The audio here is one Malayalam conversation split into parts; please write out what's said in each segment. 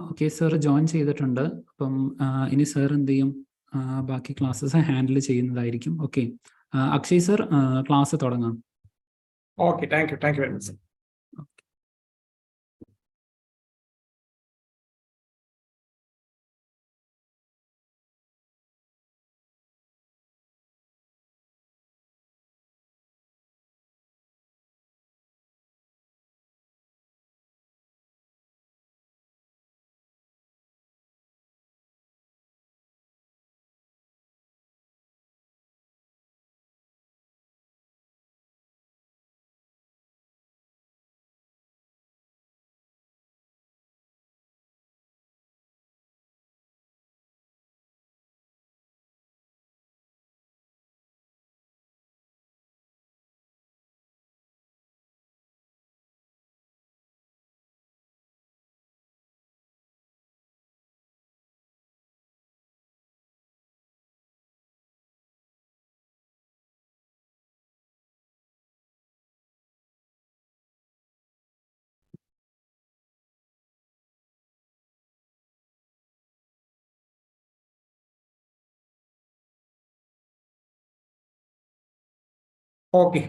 ഓക്കെ സർ, ജോയിൻ ചെയ്തിട്ടുണ്ട്. അപ്പം ഇനി സർ എന്ത് ചെയ്യും, ബാക്കി ക്ലാസ്സസ് ഹാൻഡിൽ ചെയ്യുന്നതായിരിക്കും. ഓക്കെ, അക്ഷയ് സർ ക്ലാസ് തുടങ്ങാം. Okay, thank you very much sir. Okay.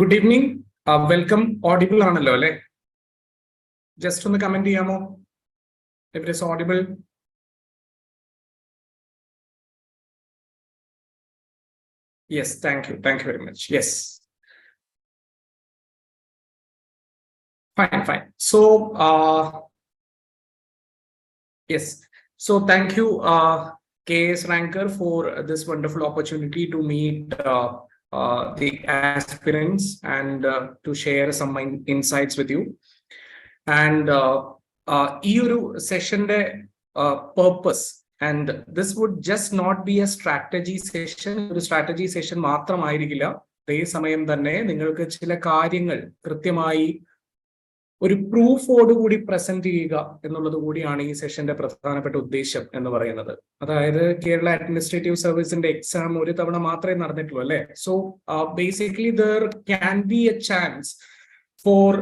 Good evening. Welcome. Audible ആണല്ലോ അല്ലേ? Just ഒന്ന് കമന്റ് ചെയ്യാമോ? If it is audible. Yes, thank you. Thank you very much. Yes. Fine. So, yes. So, thank you, KAS Ranker, for this wonderful opportunity to meet the aspirants and to share some insights with you. And EURU session purpose, and this would just not be a strategy session. ഒരു strategy session മാത്രമായിരിക്കില്ല. അതേ സമയം തന്നെ നിങ്ങൾക്ക് ചില കാര്യങ്ങൾ കൃത്യമായി ഒരു പ്രൂഫോടുകൂടി പ്രസന്റ് ചെയ്യുക എന്നുള്ളത് കൂടിയാണ് ഈ സെഷന്റെ പ്രധാനപ്പെട്ട ഉദ്ദേശം എന്ന് പറയുന്നത്. അതായത് കേരള അഡ്മിനിസ്ട്രേറ്റീവ് സർവീസിന്റെ എക്സാം ഒരു തവണ മാത്രമേ നടന്നിട്ടുള്ളൂ അല്ലേ? So basically there can be A chance for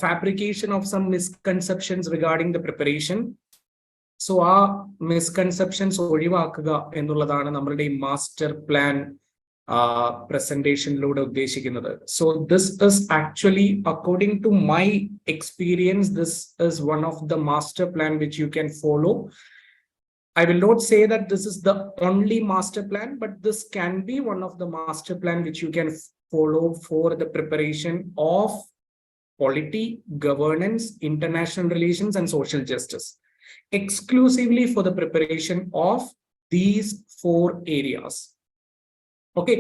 fabrication of some misconceptions regarding the preparation. So our misconceptions ഒഴിവാക്കുക എന്നുള്ളതാണ് നമ്മളുടെ ഈ മാസ്റ്റർ പ്ലാൻ പ്രസന്റേഷനിലൂടെ ഉദ്ദേശിക്കുന്നത്. So this is actually, according to my experience, this is one of the master plan which you can follow. I will not say that this is the only master plan, but this can be one of the master plan which you can follow for the preparation of polity, governance, international relations, and social justice, exclusively for the preparation of these 4 areas. Okay,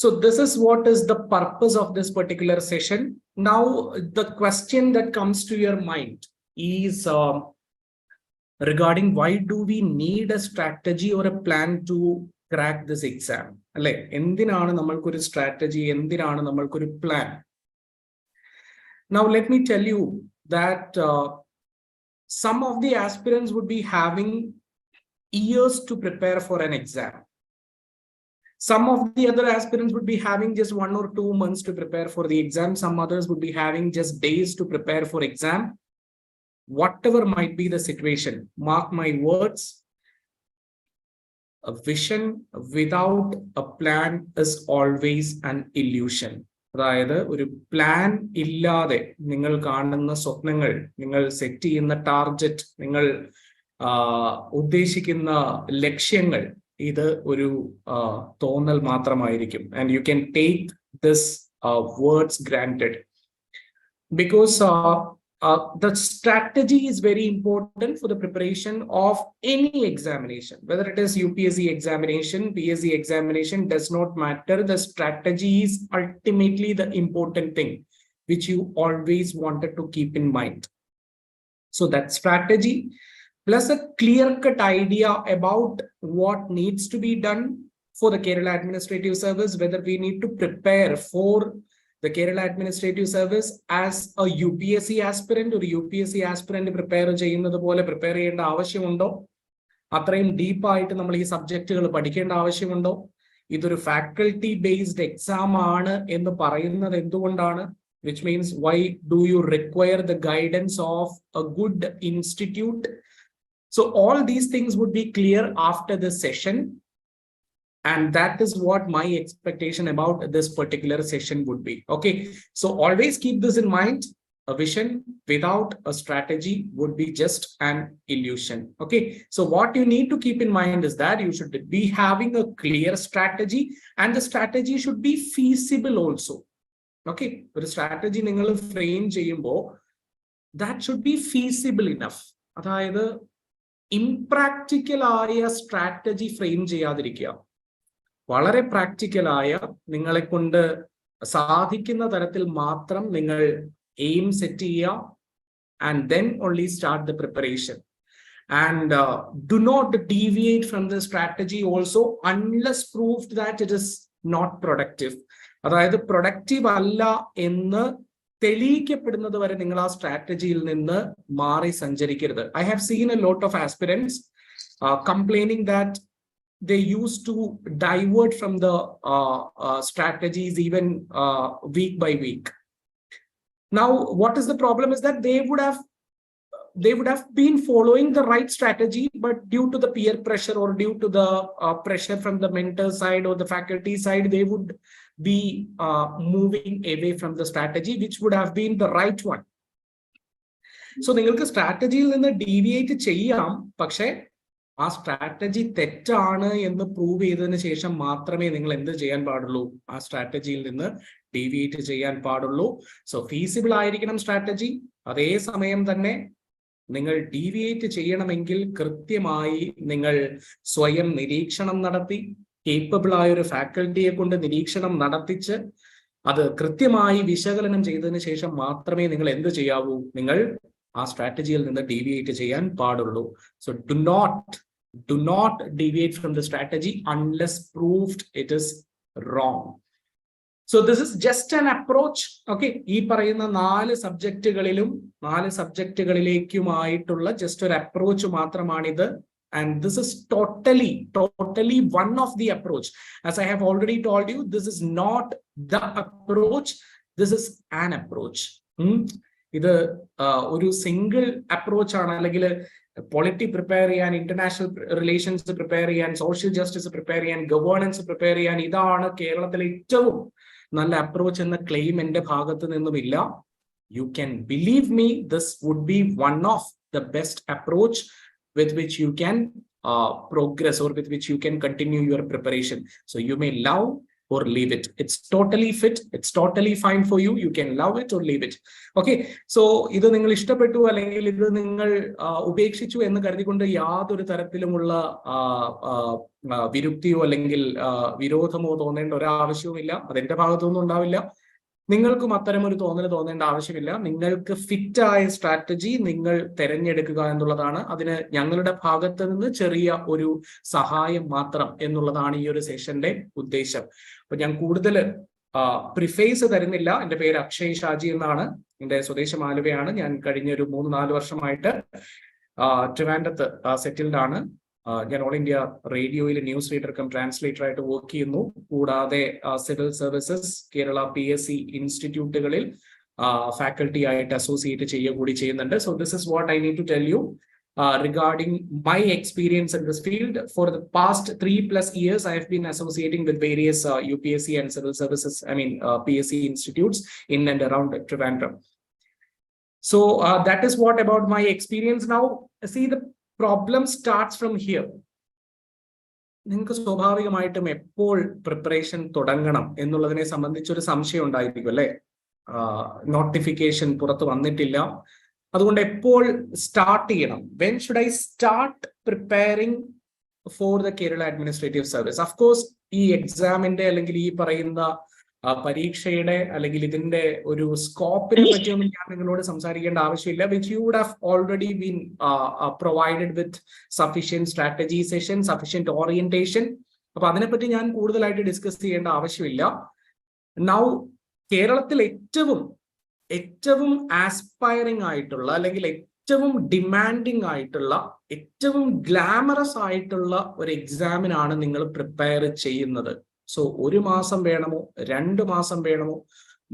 so this is what is the purpose of this particular session. Now, the question that comes to your mind is regarding why do we need a strategy or a plan to crack this exam? Alle, endinanu namalku oru strategy, endinanu namalku oru plan? Now, let me tell you that some of the aspirants would be having years to prepare for an exam. Some of the other aspirants would be having just 1 or 2 months to prepare for the exam. Some others would be having just days to prepare for exam. Whatever might be the situation, mark my words, a vision without a plan is always an illusion. അതായത് ഒരു പ്ലാൻ ഇല്ലാതെ നിങ്ങൾ കാണുന്ന സ്വപ്നങ്ങൾ, നിങ്ങൾ സെറ്റ് ചെയ്യുന്ന ടാർഗറ്റ്, നിങ്ങൾ ഉദ്ദേശിക്കുന്ന ലക്ഷ്യങ്ങൾ, ഇത് ഒരു തോന്നൽ മാത്രമായിരിക്കും. And you can take this words granted because the strategy is very important for the preparation of any examination, whether it is UPSC examination, PSC examination, does not matter. The strategy is ultimately the important thing which you always wanted to keep in mind. So that strategy plus a clear-cut idea about what needs to be done for the Kerala Administrative Service, whether we need to prepare for the Kerala Administrative Service as a UPSC aspirant or UPSC aspirant prepare ചെയ്യുന്നത് പോലെ prepare ചെയ്യേണ്ട ആവശ്യമുണ്ടോ? അത്രയും ഡീപ്പായിട്ട് നമ്മൾ ഈ സബ്ജക്റ്റുകൾ പഠിക്കേണ്ട ആവശ്യമുണ്ടോ? ഇതൊരു ഫാക്കൽറ്റി ബേസ്ഡ് എക്സാം ആണ് എന്ന് പറയുന്നത് എന്തുകൊണ്ടാണ്? which means why do you require the guidance of a good institute? So all these things would be clear after this session. And that is what my expectation about this particular session would be. Okay, so always keep this in mind. A vision without a strategy would be just an illusion. Okay, so what you need to keep in mind is that you should be having a clear strategy, and the strategy should be feasible also. Okay, but a strategy ningal frame cheyumbo, that should be feasible enough. അതായത് impractical ആയ strategy frame ചെയ്യാതിരിക്കുക. വളരെ പ്രാക്ടിക്കലായ നിങ്ങളെ കൊണ്ട് സാധിക്കുന്ന തരത്തിൽ മാത്രം നിങ്ങൾ aim set ചെയ്യുക, and then only start the preparation. And do not deviate from the strategy also unless proved that it is not productive. അതായത് പ്രൊഡക്റ്റീവ് അല്ല എന്ന് തെളിയിക്കപ്പെടുന്നത് വരെ നിങ്ങൾ ആ സ്ട്രാറ്റജിയിൽ നിന്ന് മാറി സഞ്ചരിക്കരുത്. I have seen a lot of aspirants complaining that they used to divert from the strategies even week by week. Now, what is the problem is that they would have been following the right strategy, but due to the peer pressure or due to the pressure from the mentor side or the faculty side, they would be moving away from the strategy, which would have been the right one. So, നിങ്ങൾക്ക് സ്ട്രാറ്റജിയിൽ നിന്ന് ഡീവിയേറ്റ് ചെയ്യാം, പക്ഷേ ആ സ്ട്രാറ്റജി തെറ്റാണ് എന്ന് പ്രൂവ് ചെയ്തതിനു ശേഷം മാത്രമേ നിങ്ങൾ എന്ത് ചെയ്യാൻ പാടുള്ളൂ, ആ സ്ട്രാറ്റജിയിൽ നിന്ന് ഡീവിയേറ്റ് ചെയ്യാൻ പാടുള്ളൂ. സോ ഫീസിബിൾ ആയിരിക്കണം സ്ട്രാറ്റജി. അതേസമയം തന്നെ നിങ്ങൾ ഡീവിയേറ്റ് ചെയ്യണമെങ്കിൽ കൃത്യമായി നിങ്ങൾ സ്വയം നിരീക്ഷണം നടത്തി, കേപ്പബിൾ ആയ ഒരു ഫാക്കൽറ്റിയെ കൊണ്ട് നിരീക്ഷണം നടത്തിച്ച് അത് കൃത്യമായി വിശകലനം ചെയ്തതിനു ശേഷം മാത്രമേ നിങ്ങൾ എന്ത് ചെയ്യാവൂ, നിങ്ങൾ ആ സ്ട്രാറ്റജിയിൽ നിന്ന് ഡീവിയേറ്റ് ചെയ്യാൻ പാടുള്ളൂ. So do not deviate from the strategy unless proved it is wrong. So this is just an approach. Okay, ഈ പറയുന്ന 4 സബ്ജക്റ്റുകളിലേക്കുമായിട്ടുള്ള ജസ്റ്റ് ഒരു approach മാത്രമാണിത്. And this is totally one of the approach. As I have already told you, this is not the approach. This is an approach. ഇത് ഒരു സിംഗിൾ അപ്രോച്ച് ആണ്. അല്ലെങ്കിൽ പോളിറ്റി പ്രിപ്പയർ ചെയ്യാൻ, ഇന്റർനാഷണൽ റിലേഷൻസ് പ്രിപ്പയർ ചെയ്യാൻ, സോഷ്യൽ ജസ്റ്റിസ് പ്രിപ്പയർ ചെയ്യാൻ, ഗവേണൻസ് പ്രിപ്പയർ ചെയ്യാൻ, ഇതാണ് കേരളത്തിലെ ഏറ്റവും നല്ല അപ്രോച്ച് എന്ന ക്ലെയിം എന്റെ ഭാഗത്ത് നിന്നുമില്ല. You can believe me, this would be one of the best approach with which you can progress or with which you can continue your preparation. So you may love or leave it. It's totally fit. It's totally fine for you. You can love it or leave it. Okay. So ഇത് നിങ്ങൾ ഇഷ്ടപ്പെട്ടു അല്ലെങ്കിൽ ഇത് നിങ്ങൾ ഉപേക്ഷിച്ചു എന്ന് കരുതിക്കൊണ്ട് യാതൊരു തരത്തിലുമുള്ള വിരുക്തിയോ അല്ലെങ്കിൽ വിരോധമോ തോന്നേണ്ട ഒരാവശ്യവുമില്ല. അതെന്റെ ഭാഗത്തൊന്നും ഉണ്ടാവില്ല. നിങ്ങൾക്കും അത്തരം ഒരു തോന്നേണ്ട ആവശ്യമില്ല. നിങ്ങൾക്ക് ഫിറ്റായ സ്ട്രാറ്റജി നിങ്ങൾ തിരഞ്ഞെടുക്കുക എന്നുള്ളതാണ്. അതിന് ഞങ്ങളുടെ ഭാഗത്ത് നിന്ന് ചെറിയ ഒരു സഹായം മാത്രം എന്നുള്ളതാണ് ഈ ഒരു സെഷന്റെ ഉദ്ദേശം. അപ്പൊ ഞാൻ കൂടുതൽ പ്രിഫേസ് തരുന്നില്ല. എന്റെ പേര് അക്ഷയ് ഷാജി എന്നാണ്. എന്റെ സ്വദേശം ആലുവയാണ്. ഞാൻ കഴിഞ്ഞ ഒരു 3-4 വർഷമായിട്ട് ട്രിവാൻഡ്രത്ത് സെറ്റിൽഡ് ആണ്. ഞാൻ ഓൾ ഇന്ത്യ റേഡിയോയിൽ ന്യൂസ് റീഡർ കം ട്രാൻസ്ലേറ്റർ ആയിട്ട് വർക്ക് ചെയ്യുന്നു. കൂടാതെ സിവിൽ സർവീസസ് കേരള PSC ഇൻസ്റ്റിറ്റ്യൂട്ടുകളിൽ ഫാക്കൽറ്റി ആയിട്ട് അസോസിയേറ്റ് ചെയ്യുക കൂടി ചെയ്യുന്നുണ്ട്. So this is what I need to tell you regarding my experience in this field. For the past 3+ years, I have been associating with various UPSC and civil services, PSC institutes in and around Trivandrum. So that is what about my experience. Now, see, the problem starts from here. നിങ്ങൾക്ക് സ്വാഭാവികമായിട്ടും എപ്പോൾ പ്രിപ്പറേഷൻ തുടങ്ങണം എന്നുള്ളതിനെ സംബന്ധിച്ചൊരു സംശയം ഉണ്ടായിരിക്കും അല്ലെ. നോട്ടിഫിക്കേഷൻ പുറത്ത് വന്നിട്ടില്ല, അതുകൊണ്ട് എപ്പോൾ സ്റ്റാർട്ട് ചെയ്യണം? When should I start preparing for the Kerala administrative service? Of course ഈ എക്സാമിന്റെ അല്ലെങ്കിൽ ഈ പറയുന്ന പരീക്ഷയുടെ അല്ലെങ്കിൽ ഇതിന്റെ ഒരു സ്കോപ്പിനെ പറ്റിയൊന്നും ഞാൻ നിങ്ങളോട് സംസാരിക്കേണ്ട ആവശ്യമില്ല. Which you would have already been provided with sufficient strategy session, sufficient orientation. അപ്പൊ അതിനെപ്പറ്റി ഞാൻ കൂടുതലായിട്ട് ഡിസ്കസ് ചെയ്യേണ്ട ആവശ്യമില്ല. നൗ, കേരളത്തിൽ ഏറ്റവും ആസ്പയറിംഗ് ആയിട്ടുള്ള അല്ലെങ്കിൽ ഏറ്റവും ഡിമാൻഡിങ് ആയിട്ടുള്ള ഏറ്റവും ഗ്ലാമറസ് ആയിട്ടുള്ള ഒരു എക്സാമിനാണ് നിങ്ങൾ പ്രിപ്പയർ ചെയ്യുന്നത്. സോ 1 മാസം വേണമോ, 2 മാസം വേണമോ,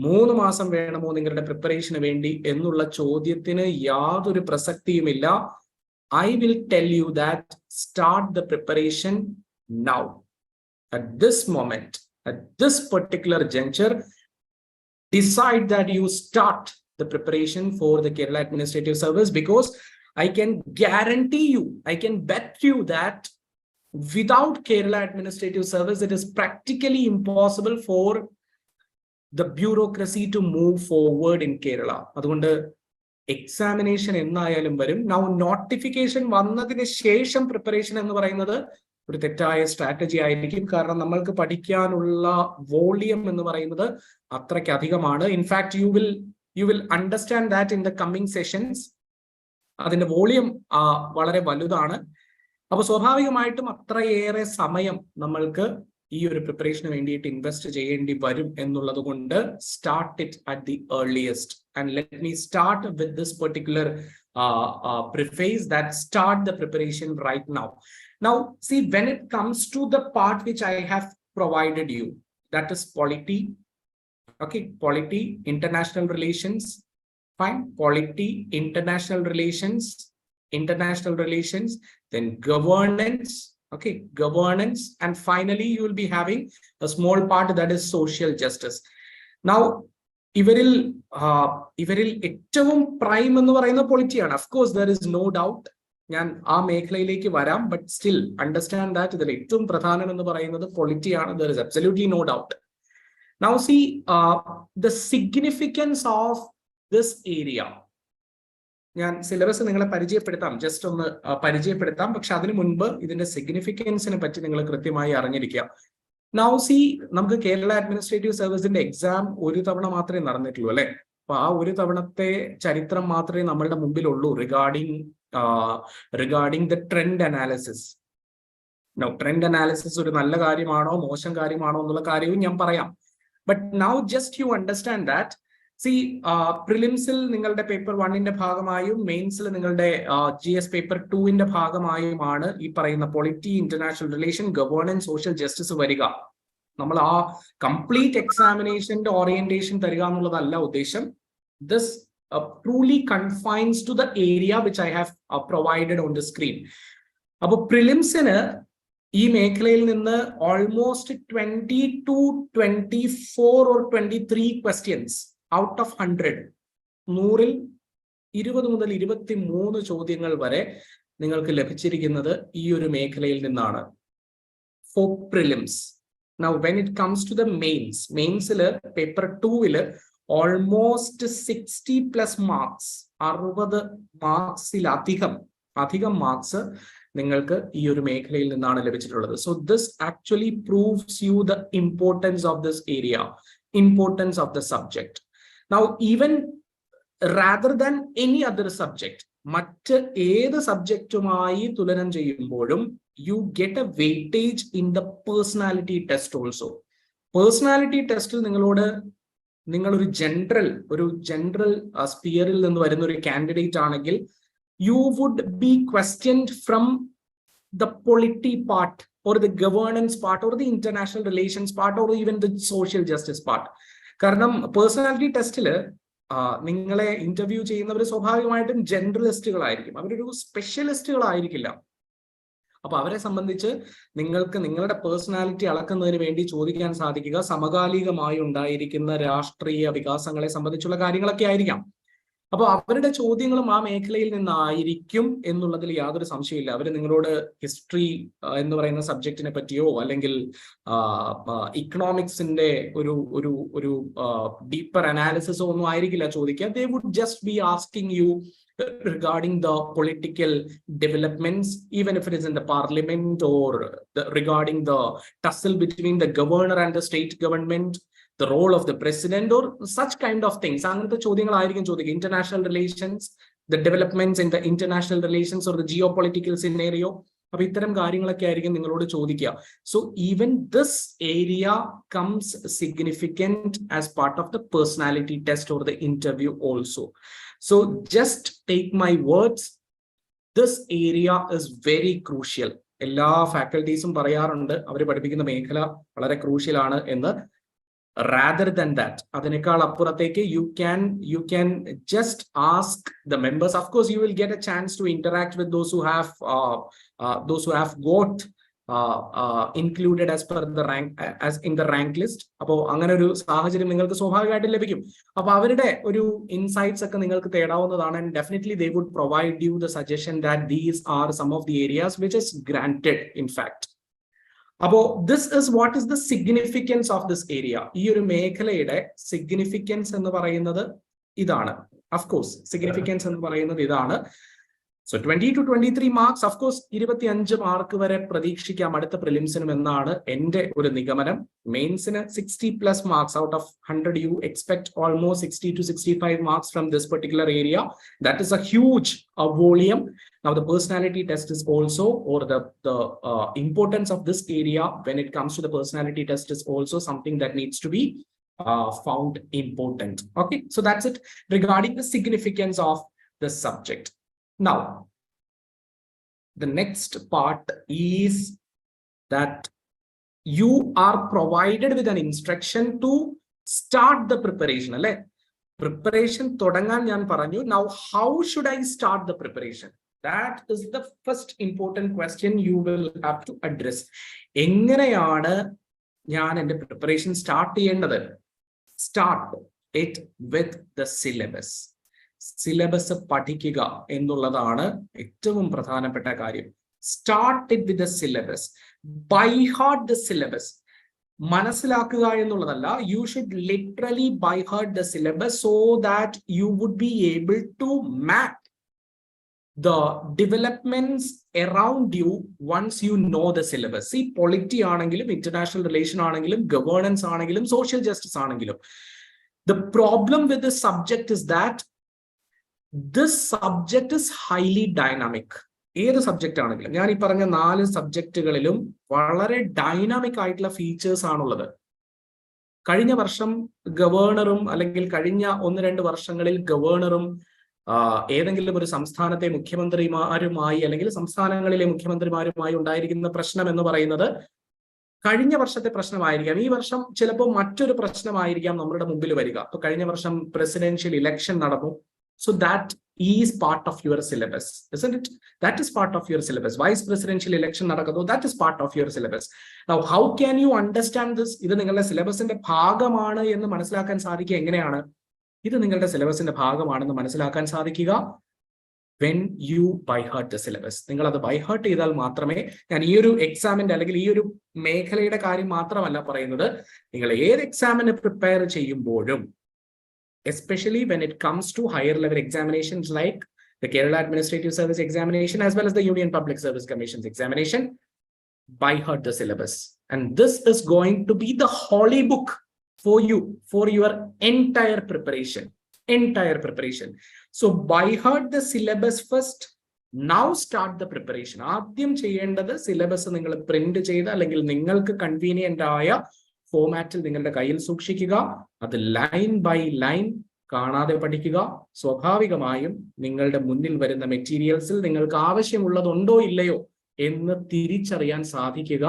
3 മാസം വേണമോ നിങ്ങളുടെ പ്രിപ്പറേഷന് വേണ്ടി എന്നുള്ള ചോദ്യത്തിന് യാതൊരു പ്രസക്തിയുമില്ല. I will tell you that start the preparation now. At this moment, at this particular juncture, decide that you start the preparation for the Kerala Administrative Service, because I can guarantee you, I can bet you that without Kerala Administrative Service, it is practically impossible for the bureaucracy to move forward in Kerala. അതുകൊണ്ട് എക്സാമിനേഷൻ എന്നായാലും വരും. നൗ നോട്ടിഫിക്കേഷൻ വന്നതിന് ശേഷം പ്രിപ്പറേഷൻ എന്ന് പറയുന്നത് ഒരു തെറ്റായ സ്ട്രാറ്റജി ആയിരിക്കും. കാരണം നമ്മൾക്ക് പഠിക്കാനുള്ള വോളിയം എന്ന് പറയുന്നത് അത്രയ്ക്ക് അധികമാണ്. In fact you will understand that in the coming sessions. അതിന്റെ വോളിയം വളരെ വലുതാണ്. അപ്പൊ സ്വാഭാവികമായിട്ടും അത്രയേറെ സമയം നമ്മൾക്ക് ഈ ഒരു പ്രിപ്പറേഷന് വേണ്ടിയിട്ട് ഇൻവെസ്റ്റ് ചെയ്യേണ്ടി വരും എന്നുള്ളത് കൊണ്ട് start it at the earliest. And let me start with this particular preface that start the preparation right now. Now, see, when it comes to the part which I have provided you, that is polity. Okay, polity, international relations, fine. Polity, international relations, then governance. Okay, governance, and finally you will be having a small part that is social justice. Now, ഇവരിൽ ഏറ്റവും പ്രൈം എന്ന് പറയുന്ന പൊളിറ്റിയാണ്. Of course there is no doubt. ഞാൻ ആ മേഖലയിലേക്ക് വരാം. ബട്ട് സ്റ്റിൽ അണ്ടർസ്റ്റാൻഡ് ദാറ്റ് ഇതിൽ ഏറ്റവും പ്രധാനം എന്ന് പറയുന്നത് പൊളിറ്റിയാണ്. There is absolutely no doubt. Now see the significance of this area. ഞാൻ സിലബസ് നിങ്ങളെ പരിചയപ്പെടുത്താം, ജസ്റ്റ് ഒന്ന് പരിചയപ്പെടുത്താം. പക്ഷെ അതിനു മുൻപ് ഇതിന്റെ സിഗ്നിഫിക്കൻസിനെ പറ്റി നിങ്ങൾ കൃത്യമായി അറിഞ്ഞിരിക്കുക. നൗ സി, നമുക്ക് കേരള അഡ്മിനിസ്ട്രേറ്റീവ് സർവീസിന്റെ എക്സാം ഒരു തവണ മാത്രമേ നടന്നിട്ടുള്ളൂ അല്ലെ. അപ്പൊ ആ ഒരു തവണത്തെ ചരിത്രം മാത്രമേ നമ്മളുടെ മുമ്പിലുള്ളൂ regarding the trend analysis. Trend analysis ഒരു നല്ല കാര്യമാണോ മോശം കാര്യമാണോ എന്നുള്ള കാര്യവും ഞാൻ പറയാം. But now just you understand that see, പ്രിലിംസിൽ നിങ്ങളുടെ പേപ്പർ 1ന്റെ ഭാഗമായും മെയിൻസിൽ നിങ്ങളുടെ GS പേപ്പർ 2ന്റെ ഭാഗമായുമാണ് ഈ പറയുന്ന polity, international relation, governance, social justice വരിക. നമ്മൾ ആ കംപ്ലീറ്റ് എക്സാമിനേഷന്റെ ഓറിയന്റേഷൻ തരിക എന്നുള്ളതല്ല ഉദ്ദേശം. This truly confines to the area which I have provided on the screen. അപ്പൊ പ്രിലിംസിന് ഈ മേഖലയിൽ നിന്ന് almost 20 to 24 or 23 questions out of 100, 100ൽ 20 മുതൽ 23 ചോദ്യങ്ങൾ വരെ നിങ്ങൾക്ക് ലഭിച്ചിരിക്കുന്നത് ഈ ഒരു മേഖലയിൽ നിന്നാണ് ഫോർ പ്രിലിംസ്. Now when it comes to the മെയിൻസിൽ പേപ്പർ 2ൽ ഓൾമോസ്റ്റ് 60+ മാർക്സ്, 60 മാർക്സിലധികം മാർക്സ് നിങ്ങൾക്ക് ഈ ഒരു മേഖലയിൽ നിന്നാണ് ലഭിച്ചിട്ടുള്ളത്. So this actually proves you the importance of this area, importance of the subject. Now, even rather than any other subject, മറ്റ് ഏത് സബ്ജക്റ്റുമായി തുലനം ചെയ്യുമ്പോഴും you get a weightage in the personality test also. Personality ടെസ്റ്റിൽ നിങ്ങളൊരു ജനറൽ സ്പിയറിൽ നിന്ന് വരുന്ന ഒരു കാൻഡിഡേറ്റ് ആണെങ്കിൽ you would be questioned from the polity part or the governance part or the international relations part or even the social justice part. കാരണം പേഴ്സണാലിറ്റി ടെസ്റ്റിൽ നിങ്ങളെ ഇന്റർവ്യൂ ചെയ്യുന്നവർ സ്വാഭാവികമായിട്ടും ജനറലിസ്റ്റുകളായിരിക്കും, അവരൊരു സ്പെഷ്യലിസ്റ്റുകളായിരിക്കില്ല. അപ്പൊ അവരെ സംബന്ധിച്ച് നിങ്ങൾക്ക് നിങ്ങളുടെ പേഴ്സണാലിറ്റി അളക്കുന്നതിന് വേണ്ടി ചോദിക്കാൻ സാധിക്കുക സമകാലികമായി ഉണ്ടായിരിക്കുന്ന രാഷ്ട്രീയ വികാസങ്ങളെ സംബന്ധിച്ചുള്ള കാര്യങ്ങളൊക്കെ ആയിരിക്കാം. അപ്പൊ അവരുടെ ചോദ്യങ്ങളും ആ മേഖലയിൽ നിന്നായിരിക്കും എന്നുള്ളതിൽ യാതൊരു സംശയമില്ല. അവർ നിങ്ങളോട് ഹിസ്റ്ററി എന്ന് പറയുന്ന സബ്ജക്റ്റിനെ പറ്റിയോ അല്ലെങ്കിൽ ഇക്കണോമിക്സിന്റെ ഒരു ഡീപ്പർ അനാലിസിസോ ഒന്നും ആയിരിക്കില്ല ചോദിക്കുക. They would just be asking you regarding the political developments, even if it is in the parliament, or regarding the tussle between the governor and the state government, the role of the president, or such kind of things. അങ്ങനത്തെ ചോദ്യങ്ങളായിരിക്കും ചോദിക്കുക. International relations, the developments in the international relations or the geopolitical scenario. അപ്പൊ ഇത്തരം കാര്യങ്ങളൊക്കെ ആയിരിക്കും നിങ്ങളോട് ചോദിക്കുക. So even this area comes significant as part of the personality test or the interview also. So just take my words, this area is very crucial. എല്ലാ ഫാക്കൽറ്റീസും പറയാറുണ്ട് അവർ പഠിപ്പിക്കുന്ന മേഖല വളരെ ക്രൂഷ്യൽ ആണ് എന്ന്. rather than that, അതിനേക്കാൾ അപ്പുറത്തേക്ക് you can just ask the members. Of course you will get a chance to interact with those who have got included as per the rank, as in the rank list. അപ്പോൾ അങ്ങനെ ഒരു സാഹചര്യം നിങ്ങൾക്ക് സ്വാഭാവികമായിട്ട് ലഭിക്കും. അപ്പോൾ അവരുടെ ഒരു ഇൻസൈറ്റ്സ് ഒക്കെ നിങ്ങൾക്ക് തേടാവുന്നതാണ്. And definitely they would provide you the suggestion that these are some of the areas which is granted in fact. അപ്പോൾ this is what is the significance of this area. ഈ ഒരു മേഖലയുടെ സിഗ്നിഫിക്കൻസ് എന്ന് പറയുന്നത് ഇതാണ്. Of course significance എന്ന് പറയുന്നത് ഇതാണ്. So 20 to 23 marks, of course 25 mark വരെ പ്രതീക്ഷിക്കാം അടുത്ത പ്രിലിംസിനും എന്നാണ് എൻ്റെ ഒരു നിഗമനം. മെയിൻസിന് 60+ marks out of 100. You expect almost 60 to 65 marks from this particular area. That is a huge volume. Now the personality test is also, or the importance of this area when it comes to the personality test is also something that needs to be found important. Okay, so that's it regarding the significance of the subject. Now, the next part is that you are provided with an instruction to start the preparation. Preparation thodangan njan paranju. Now, how should I start the preparation? That is the first important question you will have to address. എങ്ങനെയാണ് ഞാൻ എൻ്റെ preparation start ചെയ്യേണ്ടത്? Start it with the syllabus. Syllabus പഠിക്കുക എന്നുള്ളതാണ് ഏറ്റവും പ്രധാനപ്പെട്ട കാര്യം. Start it with the syllabus. By heart the syllabus. മനസ്സിലാക്കുക എന്നുള്ളതല്ല, you should literally by heart the syllabus so that you would be able to map the developments around you once you know the syllabus. See, polity ആണെങ്കിലും international relation ആണെങ്കിലും governance ആണെങ്കിലും social justice ആണെങ്കിലും, the problem with this subject is that this subject is highly dynamic. ഏത് സബ്ജക്റ്റ് ആണെങ്കിലും, ഞാൻ ഈ പറഞ്ഞ 4 സബ്ജക്റ്റുകളിലും വളരെ ഡൈനാമിക് ആയിട്ടുള്ള ഫീച്ചേഴ്സ് ആണുള്ളത്. കഴിഞ്ഞ വർഷം ഗവർണറും അല്ലെങ്കിൽ കഴിഞ്ഞ 1-2 വർഷങ്ങളിൽ ഗവർണറും ഏതെങ്കിലും ഒരു സംസ്ഥാനത്തെ മുഖ്യമന്ത്രിമാരുമായി അല്ലെങ്കിൽ സംസ്ഥാനങ്ങളിലെ മുഖ്യമന്ത്രിമാരുമായി ഉണ്ടായിരിക്കുന്ന പ്രശ്നം എന്ന് പറയുന്നത് കഴിഞ്ഞ വർഷത്തെ പ്രശ്നമായിരിക്കാം. ഈ വർഷം ചിലപ്പോൾ മറ്റൊരു പ്രശ്നമായിരിക്കാം നമ്മുടെ മുമ്പിൽ വരിക. അപ്പൊ കഴിഞ്ഞ വർഷം പ്രസിഡൻഷ്യൽ ഇലക്ഷൻ നടന്നു. So that is part of your syllabus, isn't it? That is part of your syllabus. Vice presidential election നടക്കുന്നു. That is part of your syllabus. Now, how can you understand this? ഇത് നിങ്ങളുടെ സിലബസിന്റെ ഭാഗമാണ് എന്ന് മനസ്സിലാക്കാൻ സാധിക്കുക എങ്ങനെയാണ്? ഇത് നിങ്ങളുടെ സിലബസിന്റെ ഭാഗമാണെന്ന് മനസ്സിലാക്കാൻ സാധിക്കുക when you by heart the syllabus. നിങ്ങൾ അത് by heart ചെയ്താൽ മാത്രമേ, ഞാൻ ഈ ഒരു എക്സാമിന്റെ അല്ലെങ്കിൽ ഈ ഒരു മേഖലയുടെ കാര്യം മാത്രമല്ല പറയുന്നത്, നിങ്ങൾ ഏത് എക്സാമിന് പ്രിപ്പയർ ചെയ്യുമ്പോഴും, especially when it comes to higher level examinations like the Kerala Administrative Service Examination as well as the Union Public Service Commission's examination, by heart the syllabus. And this is going to be the holy book for you, for your entire preparation. So by heart the syllabus first, now start the preparation. ആദ്യം ചെയ്യേണ്ടത് സിലബസ് നിങ്ങൾ പ്രിന്റ് ചെയ്ത് അല്ലെങ്കിൽ നിങ്ങൾക്ക് കൺവീനിയന്റ് ആയ ഫോമാറ്റിൽ നിങ്ങളുടെ കയ്യിൽ സൂക്ഷിക്കുക. അത് ലൈൻ ബൈ ലൈൻ കാണാതെ പഠിക്കുക. സ്വാഭാവികമായും നിങ്ങളുടെ മുന്നിൽ വരുന്ന മെറ്റീരിയൽസിൽ നിങ്ങൾക്ക് ആവശ്യമുള്ളതുണ്ടോ ഇല്ലയോ എന്ന് തിരിച്ചറിയാൻ സാധിക്കുക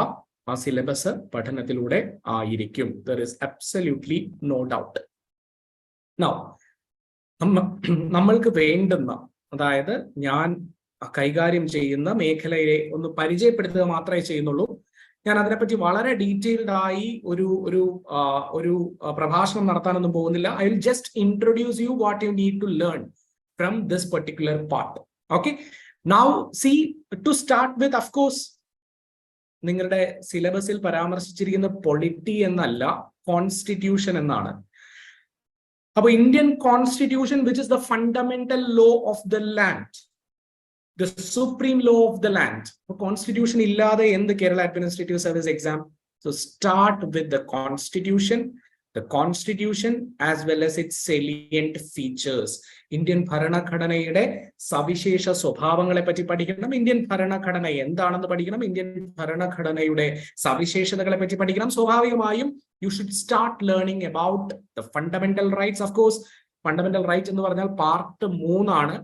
ആ സിലബസ് പഠനത്തിലൂടെ ആയിരിക്കും. There is absolutely no doubt. Now, നമ്മൾക്ക് വേണ്ടുന്ന, അതായത് ഞാൻ കൈകാര്യം ചെയ്യുന്ന മേഖലയെ ഒന്ന് പരിചയപ്പെടുത്തുക മാത്രമേ ചെയ്യുന്നുള്ളൂ. ഞാൻ അതിനെപ്പറ്റി വളരെ ഡീറ്റെയിൽഡ് ആയി ഒരു പ്രഭാഷണം നടത്താനൊന്നും പോകുന്നില്ല. I will just introduce you what you need to learn from this particular part. Okay, now see, to start with, of course നിങ്ങളുടെ സിലബസിൽ പരാമർശിച്ചിരിക്കുന്ന പൊളിറ്റി എന്നല്ല, കോൺസ്റ്റിറ്റ്യൂഷൻ എന്നാണ്. അപ്പൊ Indian constitution, which is the fundamental law of the land, the supreme law of the land. Constitution illade in the Kerala Administrative Service exam. So start with the constitution as well as its salient features. Indian ഭരണഘടനയുടെ സവിശേഷ സ്വഭാവങ്ങളെ പറ്റി പഠിക്കണം. ഇന്ത്യൻ ഭരണഘടന എന്താണെന്ന് പഠിക്കണം. ഇന്ത്യൻ ഭരണഘടനയുടെ സവിശേഷതകളെ പറ്റി പഠിക്കണം. സ്വാഭാവികമായും you should start learning about the fundamental rights. Of course, fundamental rights എന്ന് പറഞ്ഞാൽ പാർട്ട് 3 ആണ്.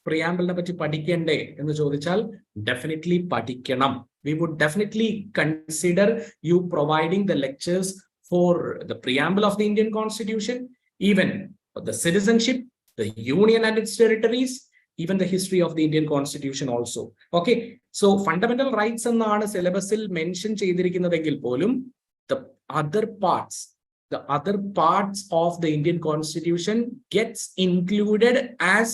പ്രിയാമ്പിളിനെ പറ്റി പഠിക്കണ്ടേ എന്ന് ചോദിച്ചാൽ ഡെഫിനറ്റ്ലി പഠിക്കണം. We would definitely consider you providing the lectures for the preamble of the Indian Constitution, even the citizenship, the union and its territories, even the history of the Indian Constitution also. Okay, so fundamental rights എന്നാണ് സിലബസിൽ മെൻഷൻ ചെയ്തിരിക്കുന്നതെങ്കിൽ പോലും the other parts of the Indian Constitution gets included as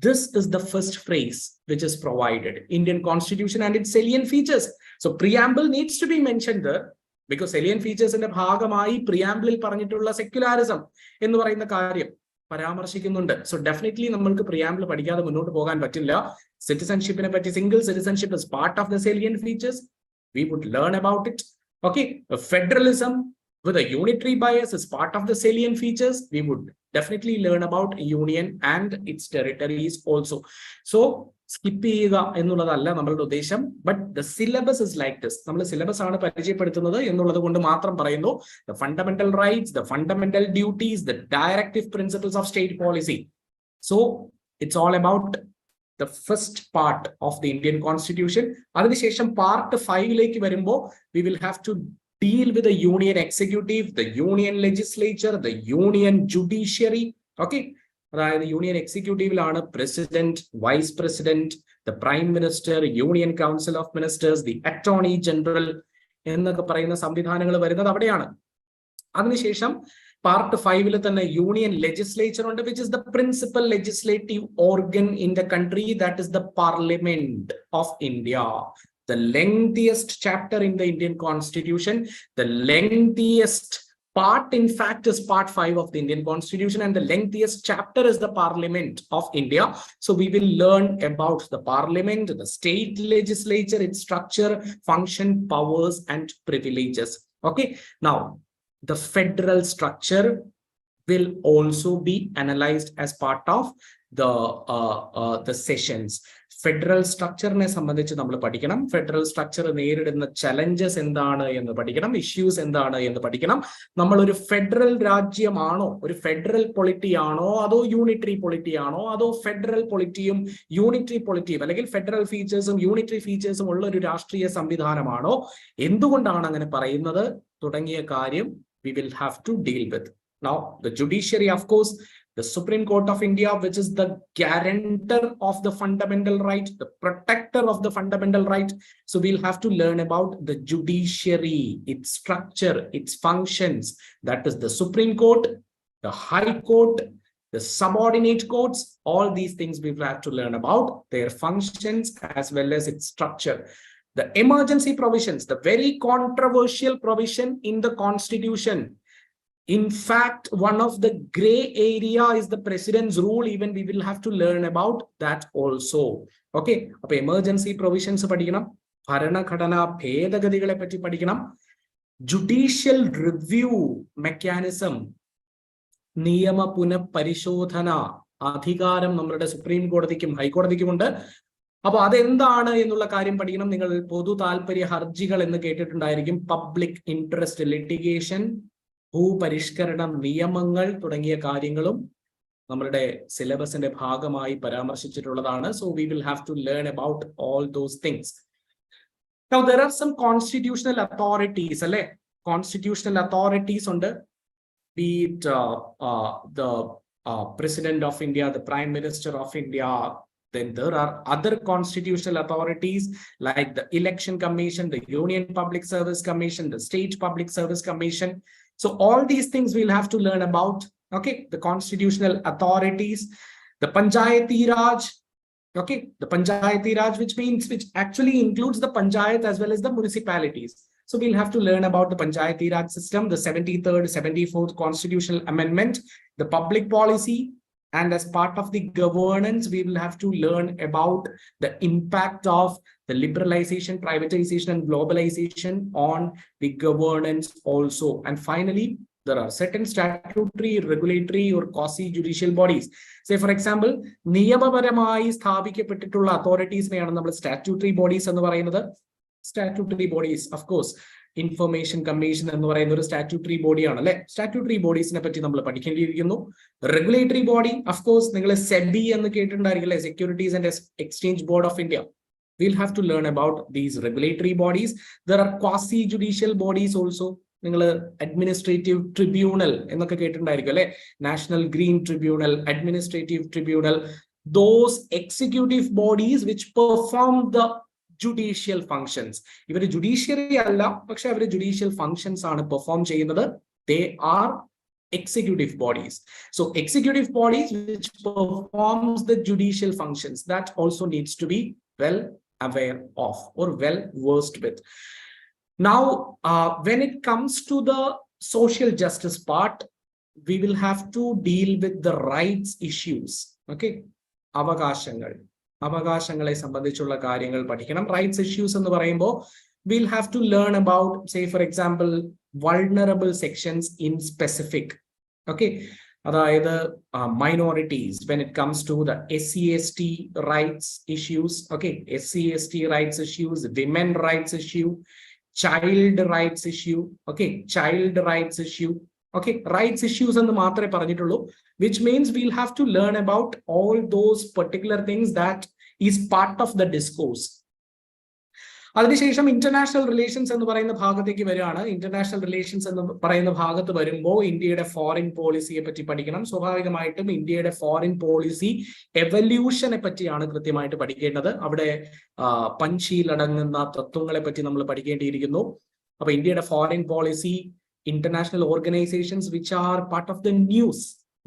this is the first phrase which is provided, Indian Constitution and its salient features. So preamble needs to be mentioned there because salient features in the ഭാഗമായി preamble പറഞ്ഞിട്ടുള്ള secularism എന്ന് പറയുന്ന കാര്യം പരാമർശിക്കുന്നുണ്ട്. So definitely നമ്മൾക്ക് preamble പഠിക്കാതെ മുന്നോട്ട് പോകാൻ പറ്റില്ല. Citizenshipനെ പറ്റി, single citizenship is part of the salient features. We would learn about it. Okay, federalism with a unitary bias is part of the salient features. We would definitely learn about union and its territories also. So skip ചെയ്യുക എന്നുള്ളതല്ല നമ്മളുടെ ഉദ്ദേശം, but the syllabus is like this. നമ്മൾ syllabus ആണ് പരിചയപ്പെടുത്തുന്നത് എന്നുള്ളത് കൊണ്ട് മാത്രം പറയുന്നു. The fundamental rights, the fundamental duties, the directive principles of state policy. So it's all about the first part of the Indian Constitution. അതിനുശേഷം part 5ലേക്ക് വരുമ്പോൾ we will have to deal with the union executive, the union legislature, the union judiciary. Okay, അതായത് യൂണിയൻ എക്സിക്യൂട്ടീവിലാണ് president, vice president, the prime minister, union council of ministers, the attorney general എന്നൊക്കെ പറയുന്ന സംവിധാനങ്ങൾ വരുന്നത് അവിടെയാണ്. അതിനുശേഷം പാർട്ട് 5ൽ തന്നെ യൂണിയൻ ലെജിസ്ലേച്ചർ ഉണ്ട്, which is the principal legislative organ in the country, that is the parliament of India. The lengthiest chapter in the Indian Constitution, the lengthiest part, in fact, is part 5 of the Indian Constitution, and the lengthiest chapter is the Parliament of India. So we will learn about the Parliament, the state legislature, its structure, function, powers, and privileges. Okay, now the federal structure will also be analyzed as part of the sessions. Federal സ്ട്രക്ചറിനെ സംബന്ധിച്ച് നമ്മൾ പഠിക്കണം. ഫെഡറൽ സ്ട്രക്ചർ നേരിടുന്ന ചലഞ്ചസ് എന്താണ് എന്ന് പഠിക്കണം, ഇഷ്യൂസ് എന്താണ് എന്ന് പഠിക്കണം. നമ്മൾ ഒരു ഫെഡറൽ രാജ്യമാണോ, ഒരു ഫെഡറൽ പൊളിറ്റി ആണോ, അതോ യൂണിറ്ററി പൊളിറ്റി ആണോ, അതോ ഫെഡറൽ പൊളിറ്റിയും യൂണിറ്ററി പൊളിറ്റിയും അല്ലെങ്കിൽ ഫെഡറൽ ഫീച്ചേഴ്സും യൂണിറ്ററി ഫീച്ചേഴ്സും ഉള്ള ഒരു രാഷ്ട്രീയ സംവിധാനമാണോ, എന്തുകൊണ്ടാണ് അങ്ങനെ പറയുന്നത് തുടങ്ങിയ കാര്യം we will have to deal with. Now the judiciary, of course, the Supreme Court of India, which is the guarantor of the fundamental right, the protector of the fundamental right. So we'll have to learn about the judiciary, its structure, its functions. That is the Supreme Court, the High Court, the subordinate courts. All these things we will have to learn about their functions as well as its structure. The emergency provisions, the very controversial provision in the Constitution. In fact, one of the gray area is the president's rule. Even we will have to learn about that also. Okay, appo emergency provisions padikkanam, bharanaghatana bhedagathikale patti padikkanam, judicial review mechanism, niyama punapparishodhana അധികാരം നമ്മളുടെ സുപ്രീം കോടതിക്കും ഹൈക്കോടതിക്കും ഉണ്ട്. അപ്പൊ അതെന്താണ് എന്നുള്ള കാര്യം പഠിക്കണം. നിങ്ങൾ പൊതു താല്പര്യ ഹർജികൾ എന്ന് കേട്ടിട്ടുണ്ടായിരിക്കും, പബ്ലിക് ഇൻട്രസ്റ്റ് ലിറ്റിഗേഷൻ, ഭൂപരിഷ്കരണ നിയമങ്ങൾ തുടങ്ങിയ കാര്യങ്ങളും നമ്മളുടെ സിലബസിന്റെ ഭാഗമായി പരാമർശിച്ചിട്ടുള്ളതാണ്. So we will have to learn about all those things. Now there are some constitutional authorities, അല്ലെ? Constitutional authorities ഉണ്ട്. Be it the President of India, the Prime Minister of India. Then there are other constitutional authorities like the Election Commission, the Union Public Service Commission, the State Public Service Commission. So all these things we'll have to learn about. Okay, the constitutional authorities, the Panchayati Raj. Okay, the Panchayati Raj, which actually includes the Panchayat as well as the municipalities. So we'll have to learn about the Panchayati Raj system, the 73rd, 74th constitutional amendment, the public policy. And as part of the governance, we will have to learn about the impact of the liberalization, privatization, and globalization on the governance also. And finally, there are certain statutory, regulatory, or quasi-judicial bodies. Say, for example, നിയമപരമായി സ്ഥാപിക്കപ്പെട്ടിട്ടുള്ള authorities-നെയാണ് നമ്മൾ statutory bodies എന്ന് പറയുന്നത്. Statutory bodies, of course, information commission എന്ന് പറയുന്ന ഒരു സ്റ്റാറ്റ്യൂട്ടറി ബോഡിയാണ് അല്ലെ. സ്റ്റാറ്റ്യൂട്ടറി ബോഡീസിനെ പറ്റി നമ്മൾ പഠിക്കേണ്ടിയിരിക്കുന്നു. റെഗുലേറ്ററി ബോഡി, അഫ്കോഴ്സ് നിങ്ങൾ സെബി എന്ന് കേട്ടിട്ടുണ്ടായിരിക്കും, securities and exchange board of India. We'll have to learn about these regulatory bodies. There are quasi-judicial bodies also. നിങ്ങൾ അഡ്മിനിസ്ട്രേറ്റീവ് ട്രിബ്യൂണൽ എന്നൊക്കെ കേട്ടിട്ടുണ്ടായിരിക്കും അല്ലെ, national green tribunal, administrative tribunal, those executive bodies which perform the judicial functions. ഇവർ ജുഡീഷ്യറി അല്ല, പക്ഷെ അവർ ജുഡീഷ്യൽ ഫങ്ഷൻസ് ആണ് പെർഫോം ചെയ്യുന്നത്. They are executive bodies. So executive bodies which performs the judicial functions, that also needs to be well aware of or well versed with. Now, when it comes to the social justice part, we will have to deal with the rights issues. Okay, അവകാശങ്ങളെ സംബന്ധിച്ചുള്ള കാര്യങ്ങൾ പഠിക്കണം. റൈറ്റ്സ് ഇഷ്യൂസ് എന്ന് പറയുമ്പോൾ we'll have to learn about, say for example, vulnerable sections in specific. Okay, അതായത് minorities when it comes to the SC/ST rights issues. Okay, SC/ST rights issues, women rights issue, child rights issue. Okay, child rights issue. Okay, rights issues എന്ന് മാത്രമേ പറഞ്ഞിട്ടുള്ളൂ, which means we'll have to learn about all those particular things that is part of the discourse. അതിനുശേഷം ഇന്റർനാഷണൽ റിലേഷൻസ് എന്ന് പറയുന്ന ഭാഗത്തേക്ക് വരികയാണ്. ഇന്റർനാഷണൽ റിലേഷൻസ് എന്ന് പറയുന്ന ഭാഗത്ത് വരുമ്പോൾ ഇന്ത്യയുടെ ഫോറിൻ പോളിസിയെ പറ്റി പഠിക്കണം. സ്വാഭാവികമായിട്ടും ഇന്ത്യയുടെ ഫോറിൻ പോളിസി എവല്യൂഷനെ പറ്റിയാണ് കൃത്യമായിട്ട് പഠിക്കേണ്ടത്. അവിടെ പഞ്ചിയിലടങ്ങുന്ന തത്വങ്ങളെ പറ്റി നമ്മൾ പഠിക്കേണ്ടിയിരിക്കുന്നു. അപ്പൊ ഇന്ത്യയുടെ foreign policy, international organisations which are part of the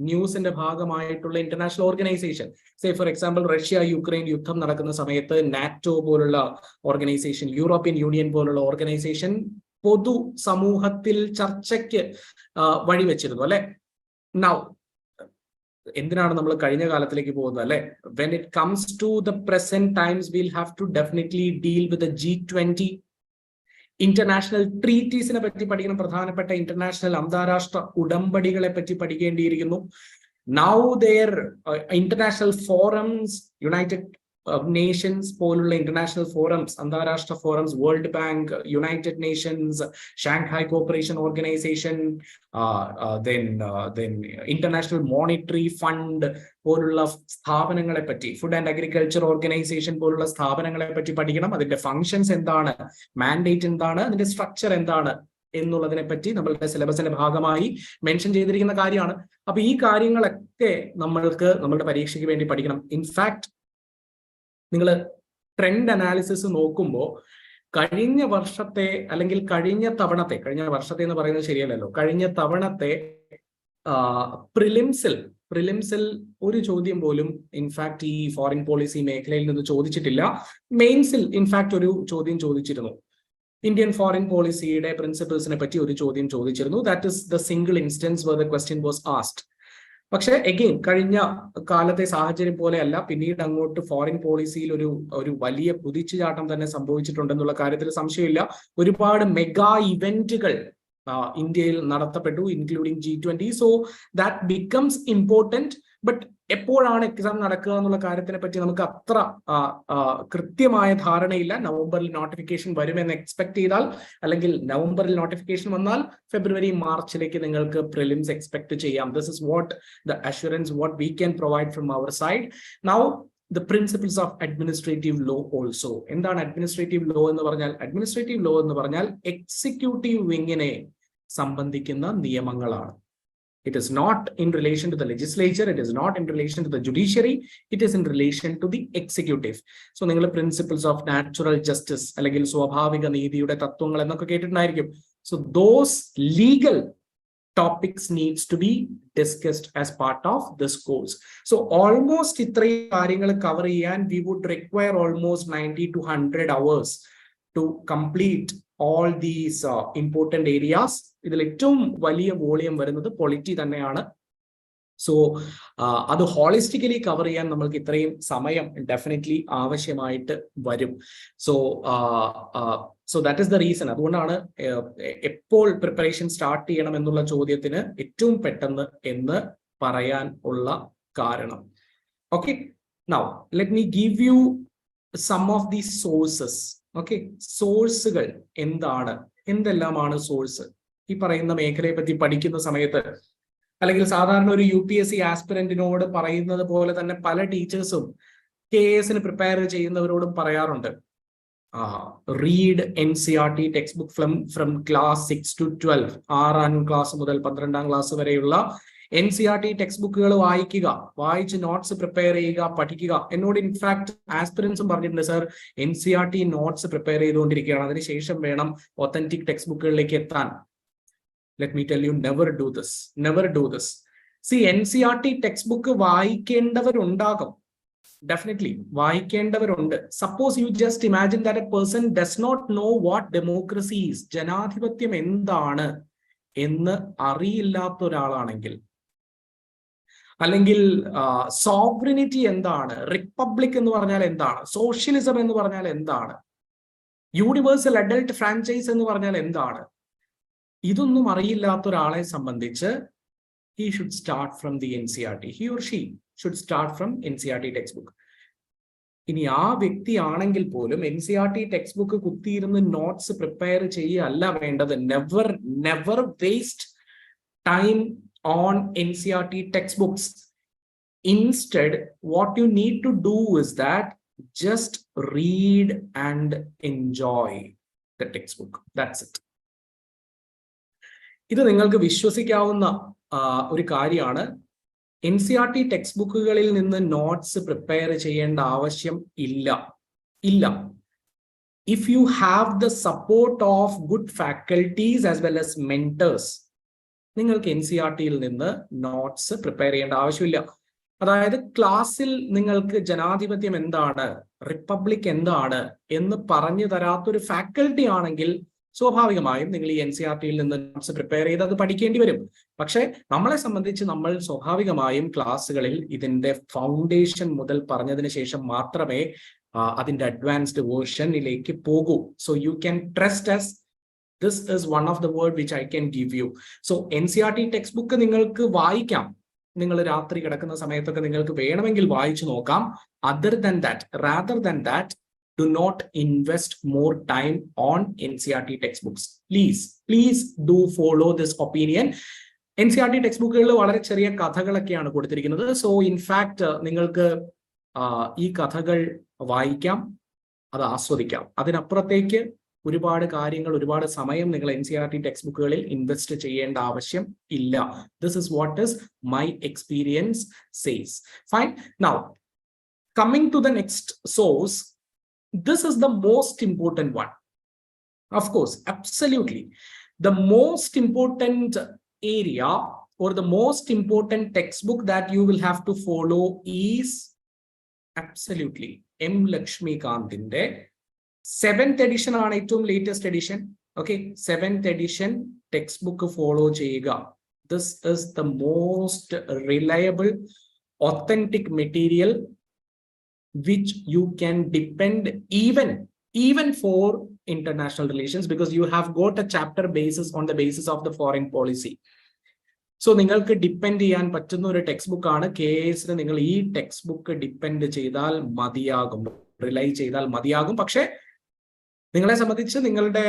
ന്യൂസിന്റെ ഭാഗമായിട്ടുള്ള international organisation, say for example Russia Ukraine യുദ്ധം നടക്കുന്ന സമയത്ത് നാറ്റോ പോലുള്ള ഓർഗനൈസേഷൻ, യൂറോപ്യൻ യൂണിയൻ പോലുള്ള ഓർഗനൈസേഷൻ പൊതു സമൂഹത്തിൽ ചർച്ചയ്ക്ക് വഴിവെച്ചിരുന്നു അല്ലെ. നൗ എന്തിനാണ് നമ്മൾ കഴിഞ്ഞ കാലത്തിലേക്ക് പോകുന്നത് അല്ലെ? When it comes to the present times will have to definitely deal with G20. International ട്രീറ്റീസിനെ പറ്റി പഠിക്കണം. പ്രധാനപ്പെട്ട ഇന്റർനാഷണൽ അന്താരാഷ്ട്ര ഉടമ്പടികളെ പറ്റി പഠിക്കേണ്ടിയിരിക്കുന്നു. Now there international forums, united nations പോലുള്ള ഇന്റർനാഷണൽ ഫോറംസ്, അന്താരാഷ്ട്ര forums, world bank, united nations, Shanghai cooperation organisation, international monetary fund പോലുള്ള സ്ഥാപനങ്ങളെ പറ്റി, ഫുഡ് ആൻഡ് അഗ്രികൾച്ചർ ഓർഗനൈസേഷൻ പോലുള്ള സ്ഥാപനങ്ങളെ പറ്റി പഠിക്കണം. അതിന്റെ ഫങ്ഷൻസ് എന്താണ്, മാൻഡേറ്റ് എന്താണ്, അതിന്റെ സ്ട്രക്ചർ എന്താണ് എന്നുള്ളതിനെ പറ്റി നമ്മളുടെ സിലബസിന്റെ ഭാഗമായി മെൻഷൻ ചെയ്തിരിക്കുന്ന കാര്യമാണ്. അപ്പൊ ഈ കാര്യങ്ങളൊക്കെ നമ്മളുടെ പരീക്ഷയ്ക്ക് വേണ്ടി പഠിക്കണം. ഇൻഫാക്ട് നിങ്ങൾ ട്രെൻഡ് അനാലിസിസ് നോക്കുമ്പോൾ കഴിഞ്ഞ വർഷത്തെ അല്ലെങ്കിൽ കഴിഞ്ഞ വർഷത്തെ എന്ന് പറയുന്നത് ശരിയല്ലല്ലോ, കഴിഞ്ഞ തവണത്തെ പ്രിലിംസിൽ ഒരു ചോദ്യം പോലും ഇൻഫാക്ട് ഈ ഫോറിൻ പോളിസി മേഖലയിൽ നിന്ന് ചോദിച്ചിട്ടില്ല. മെയിൻസിൽ ഇൻഫാക്ട് ഒരു ചോദ്യം ചോദിച്ചിരുന്നു. ഇന്ത്യൻ ഫോറിൻ പോളിസിയുടെ പ്രിൻസിപ്പിൾസിനെ പറ്റി ഒരു ചോദ്യം ചോദിച്ചിരുന്നു. That is the single instance where the question was asked. പക്ഷെ എഗെയിൻ കഴിഞ്ഞ കാലത്തെ സാഹചര്യം പോലെയല്ല, പിന്നീട് അങ്ങോട്ട് ഫോറിൻ പോളിസിയിൽ ഒരു വലിയ കുതിച്ചുചാട്ടം തന്നെ സംഭവിച്ചിട്ടുണ്ടെന്നുള്ള കാര്യത്തിൽ സംശയമില്ല. ഒരുപാട് മെഗാ ഇവന്റുകൾ ഇന്ത്യയിൽ നടത്തപ്പെട്ടു, including G20. So that becomes important. But എപ്പോഴാണ് എക്സാം നടക്കുക എന്നുള്ള കാര്യത്തിനെ പറ്റി നമുക്ക് അത്ര കൃത്യമായ ധാരണയില്ല. നവംബറിൽ നോട്ടിഫിക്കേഷൻ വരുമെന്ന് എക്സ്പെക്ട് ചെയ്താൽ, അല്ലെങ്കിൽ നവംബറിൽ നോട്ടിഫിക്കേഷൻ വന്നാൽ ഫെബ്രുവരി മാർച്ചിലേക്ക് നിങ്ങൾക്ക് പ്രിലിംസ് എക്സ്പെക്ട് ചെയ്യാം. This is what the assurance what we can provide from our side. Now the principles of administrative law also. എന്താണ് അഡ്മിനിസ്ട്രേറ്റീവ് ലോ എന്ന് പറഞ്ഞാൽ? അഡ്മിനിസ്ട്രേറ്റീവ് ലോ എന്ന് പറഞ്ഞാൽ എക്സിക്യൂട്ടീവ് വിങ്ങിനെ സംബന്ധിക്കുന്ന നിയമങ്ങളാണ്. It is not in relation to the legislature, it is not in relation to the judiciary, it is in relation to the executive. So നിങ്ങൾ principles of natural justice അല്ലെങ്കിൽ സ്വാഭാവിക നീതിയുടെ തത്വങ്ങൾ എന്നൊക്കെ കേട്ടിട്ടുണ്ടായിരിക്കും. So those legal topics needs to be discussed as part of this course. So almost ഇത്രയും കാര്യങ്ങൾ കവർ ചെയ്യാൻ we would require almost 90 to 100 hours to complete all these important areas. ഇതിൽ ഏറ്റവും വലിയ വോളിയം വരുന്നത് പൊളിറ്റി തന്നെയാണ്. സോ അത് ഹോളിസ്റ്റിക്കലി കവർ ചെയ്യാൻ നമ്മൾക്ക് ഇത്രയും സമയം ഡെഫിനറ്റ്ലി ആവശ്യമായിട്ട് വരും. So that is the reason. അതുകൊണ്ടാണ് എപ്പോൾ പ്രിപ്പറേഷൻ സ്റ്റാർട്ട് ചെയ്യണം എന്നുള്ള ചോദ്യത്തിന് ഏറ്റവും പെട്ടെന്ന് എന്ന് പറയാൻ ഉള്ള കാരണം. Okay, now let me give you some of the sources. Okay, സോഴ്സുകൾ എന്തെല്ലാമാണ് സോഴ്സ്? ഈ പറയുന്ന മേഖലയെ പറ്റി പഠിക്കുന്ന സമയത്ത്, അല്ലെങ്കിൽ സാധാരണ ഒരു UPSC ആസ്പിരന്റിനോട് പറയുന്നത് പോലെ തന്നെ പല ടീച്ചേഴ്സും KAS പ്രിപ്പയർ ചെയ്യുന്നവരോടും പറയാറുണ്ട്, read NCERT textbook from class 6 to 12. 6ാം class മുതൽ 12ാം ക്ലാസ് വരെയുള്ള NCERT ടെക്സ്റ്റ്ബുക്കുകൾ വായിച്ച് നോട്ട്സ് പ്രിപ്പയർ ചെയ്യുക, പഠിക്കുക. എന്നോട് ഇൻഫാക്ട് ആസ്പിറൻസും പറഞ്ഞിട്ടുണ്ട്, സർ NCERT നോട്ട്സ് പ്രിപ്പയർ ചെയ്തുകൊണ്ടിരിക്കുകയാണ്, അതിനുശേഷം വേണം ഒത്തന്റിക് ടെക്സ്റ്റ് ബുക്കുകളിലേക്ക് എത്താൻ. Let me tell you, never do this. Never do this. See, NCERT text book വായിക്കേണ്ടവരുണ്ടാകും. Definitely, വായിക്കേണ്ടവരുണ്ട്. Suppose you just imagine that a person does not know what democracy is. ജനാധിപത്യം എന്താണ് എന്ന് അറിയില്ലാത്ത ഒരാളാണെങ്കിൽ, അല്ലെങ്കിൽ സോവറിനിറ്റി എന്താണ്, റിപ്പബ്ലിക് എന്ന് പറഞ്ഞാൽ എന്താണ്, സോഷ്യലിസം എന്ന് പറഞ്ഞാൽ എന്താണ്, യൂണിവേഴ്സൽ അഡൽട്ട് ഫ്രാഞ്ചൈസ് എന്ന് പറഞ്ഞാൽ എന്താണ്, ഇതൊന്നും അറിയില്ലാത്ത ഒരാളെ സംബന്ധിച്ച് he should start from the NCERT. He or she should start from NCERT textbook. ഇനി ആ വ്യക്തി ആണെങ്കിൽ പോലും NCERT ടെക്സ്റ്റ് ബുക്ക് കുത്തിയിരുന്ന് നോട്ട്സ് പ്രിപ്പയർ ചെയ്യല്ല വേണ്ടത്. Never waste time on NCERT textbooks. Instead, what you need to do is that just read and enjoy the textbook. That's it. ഇത് നിങ്ങൾക്ക് വിശ്വസിക്കാവുന്ന ഒരു കാര്യമാണ്. NCERT ടെക്സ്റ്റ് ബുക്കുകളിൽ നിന്ന് നോട്ട്സ് പ്രിപ്പയർ ചെയ്യേണ്ട ആവശ്യം ഇല്ല. If you have the support of good faculties as well as mentors, നിങ്ങൾക്ക് NCERT-ൽ നിന്ന് നോട്ട്സ് പ്രിപ്പയർ ചെയ്യേണ്ട ആവശ്യമില്ല. അതായത് ക്ലാസ്സിൽ നിങ്ങൾക്ക് ജനാധിപത്യം എന്താണ്, റിപ്പബ്ലിക് എന്താണ് എന്ന് പറഞ്ഞു തരാത്തൊരു ഫാക്കൽറ്റി ആണെങ്കിൽ സ്വാഭാവികമായും നിങ്ങൾ ഈ NCERT-ൽ നിന്ന് നോട്ട്സ് പ്രിപ്പയർ ചെയ്ത് അത് പഠിക്കേണ്ടി വരും. പക്ഷെ നമ്മളെ സംബന്ധിച്ച് നമ്മൾ സ്വാഭാവികമായും ക്ലാസ്സുകളിൽ ഇതിന്റെ ഫൗണ്ടേഷൻ മുതൽ പറഞ്ഞതിന് ശേഷം മാത്രമേ അതിന്റെ അഡ്വാൻസ്ഡ് വേർഷനിലേക്ക് പോകൂ. So you can trust us. This is one of the word which I can give you. So NCERT text book നിങ്ങൾക്ക് വായിക്കാം, നിങ്ങൾ രാത്രി കിടക്കുന്ന സമയത്തൊക്കെ നിങ്ങൾക്ക് വേണമെങ്കിൽ വായിച്ചു നോക്കാം. Rather than that, do not invest more time on NCERT textbooks. Please do follow this opinion. NCERT text ബുക്കുകളിൽ വളരെ ചെറിയ കഥകളൊക്കെയാണ് കൊടുത്തിരിക്കുന്നത്. സോ ഇൻഫാക്ട് നിങ്ങൾക്ക് ഈ കഥകൾ വായിക്കാം, അത് ആസ്വദിക്കാം. അതിനപ്പുറത്തേക്ക് ഒരുപാട് കാര്യങ്ങൾ, ഒരുപാട് സമയം നിങ്ങൾ NCERT ടെക്സ്റ്റ് ബുക്കുകളിൽ ഇൻവെസ്റ്റ് ചെയ്യേണ്ട ആവശ്യം ഇല്ല. This is what is my experience says. Fine. Now, coming to the next source, this is the most important one. Of course, absolutely. The most important area or the most important textbook that you will have to follow is absolutely M. Lakshmikantinte 7th edition ആണ് ഏറ്റവും latest edition. Okay, 7th edition text book follow ചെയ്യുക. This is the most reliable authentic material which you can depend even for international relations, because you have got a chapter basis on the basis of the foreign policy. So നിങ്ങൾക്ക് ഡിപ്പെൻഡ് ചെയ്യാൻ പറ്റുന്ന ഒരു ടെക്സ്റ്റ് ബുക്ക് ആണ്. KAS നിങ്ങൾ ഈ ടെക്സ്റ്റ് ബുക്ക് ഡിപ്പെൻഡ് ചെയ്താൽ മതിയാകും, റിലൈ ചെയ്താൽ മതിയാകും. പക്ഷെ നിങ്ങളെ സംബന്ധിച്ച് നിങ്ങളുടെ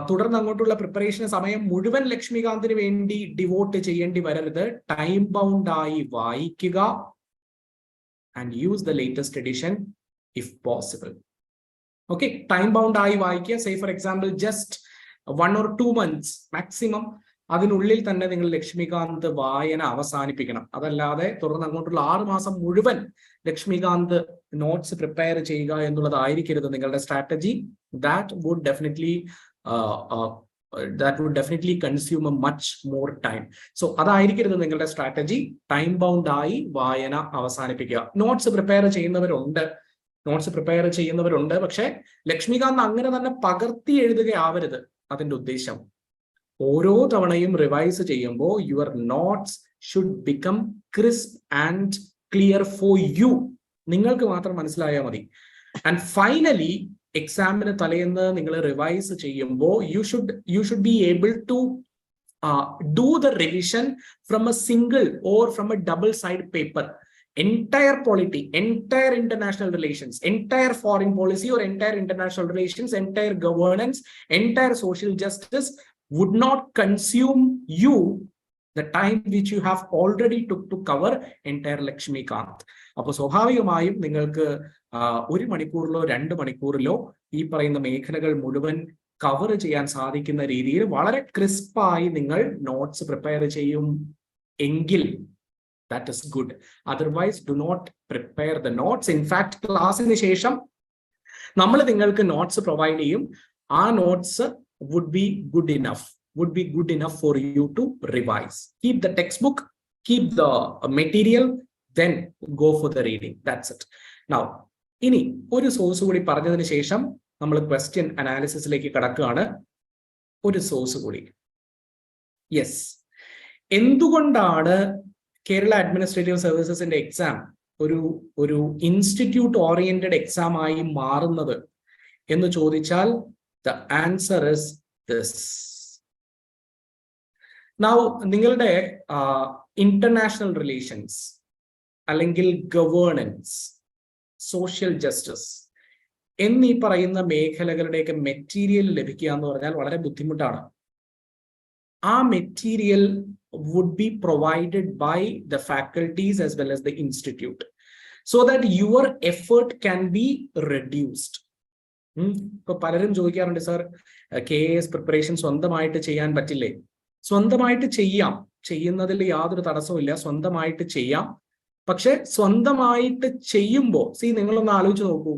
തുടർന്ന് അങ്ങോട്ടുള്ള പ്രിപ്പറേഷൻ സമയം മുഴുവൻ ലക്ഷ്മികാന്തിന് വേണ്ടി ഡിവോട്ട് ചെയ്യേണ്ടി വരരുത്. ടൈം ബൗണ്ട് ആയി വായിക്കുക and use the latest edition if possible. Okay, time bound ആയി വായിക്കുക. Say for example, just 1 or 2 months maximum അതിനുള്ളിൽ തന്നെ നിങ്ങൾ ലക്ഷ്മികാന്ത് വായന അവസാനിപ്പിക്കണം. അതല്ലാതെ തുടർന്ന് അങ്ങോട്ടുള്ള 6 മാസം മുഴുവൻ ലക്ഷ്മികാന്ത് നോട്ട്സ് പ്രിപ്പയർ ചെയ്യുക എന്നുള്ളതായിരിക്കരുത് നിങ്ങളുടെ strategy. That would definitely consume a much more time. So അതായിരിക്കരുത് നിങ്ങളുടെ സ്ട്രാറ്റജി. ടൈം ബൗണ്ട് ആയി വായന അവസാനിപ്പിക്കുക. നോട്ട്സ് പ്രിപ്പയർ ചെയ്യുന്നവരുണ്ട്, പക്ഷെ ലക്ഷ്മികാന്ത് അങ്ങനെ തന്നെ പകർത്തി എഴുതുകയാവരുത് അതിന്റെ ഉദ്ദേശം. ഓരോ തവണയും റിവൈസ് ചെയ്യുമ്പോൾ your notes should become crisp and clear for you. നിങ്ങൾക്ക് മാത്രം മനസ്സിലായാൽ മതി. ആൻഡ് ഫൈനലി എക്സാമിന് തലേന്ന് നിങ്ങൾ റിവൈസ് ചെയ്യുമ്പോൾ you should be able to do the revision from a single or from a double side paper. Entire polity, entire international relations, entire foreign policy or entire international relations, entire governance, entire social justice would not consume you the time which you have already took to cover entire Lakshmikant. അപ്പോൾ സ്വാഭാവികമായും നിങ്ങൾക്ക് 1 മണിക്കൂറിലോ 2 മണിക്കൂറിലോ ഈ പറയുന്ന മേഖലകൾ മുഴുവൻ കവർ ചെയ്യാൻ സാധിക്കുന്ന രീതിയിൽ വളരെ ക്രിസ്പായി നിങ്ങൾ നോട്ട്സ് പ്രിപ്പയർ ചെയ്യും എങ്കിൽ that is good. Otherwise, do not prepare the notes. In fact, ക്ലാസ്സിന് ശേഷം നമ്മൾ നിങ്ങൾക്ക് നോട്ട്സ് പ്രൊവൈഡ് ചെയ്യും. ആ notes would be good enough for you to revise. Keep the textbook, keep the material, then go for the reading. That's it. Now, ഇനി ഒരു സോഴ്സ് കൂടി പറഞ്ഞതിന് ശേഷം നമ്മൾ ക്വസ്റ്റ്യൻ അനാലിസിസിലേക്ക് കടക്കുകയാണ്. ഒരു സോഴ്സ് കൂടി. യെസ്, എന്തുകൊണ്ടാണ് കേരള അഡ്മിനിസ്ട്രേറ്റീവ് സർവീസസിന്റെ എക്സാം ഒരു ഇൻസ്റ്റിറ്റ്യൂട്ട് ഓറിയന്റഡ് എക്സാം ആയി മാറുന്നത് എന്ന് ചോദിച്ചാൽ the answer is this. Now നിങ്ങളുടെ ഇന്റർനാഷണൽ റിലേഷൻസ് അല്ലെങ്കിൽ ഗവേണൻസ്, സോഷ്യൽ ജസ്റ്റിസ് എന്നീ പറയുന്ന മേഖലകളുടെയൊക്കെ മെറ്റീരിയൽ ലഭിക്കുക എന്ന് പറഞ്ഞാൽ വളരെ ബുദ്ധിമുട്ടാണ്. ആ material would be provided by the faculties as well as the institute so that your effort can be reduced. ഇപ്പൊ പലരും ചോദിക്കാറുണ്ട്, സർ KAS പ്രിപ്പറേഷൻ സ്വന്തമായിട്ട് ചെയ്യാൻ പറ്റില്ലേ? സ്വന്തമായിട്ട് ചെയ്യാം, ചെയ്യുന്നതിൽ യാതൊരു തടസ്സവും ഇല്ല, സ്വന്തമായിട്ട് ചെയ്യാം. പക്ഷെ സ്വന്തമായിട്ട് ചെയ്യുമ്പോൾ നിങ്ങളൊന്ന് ആലോചിച്ച് നോക്കൂ,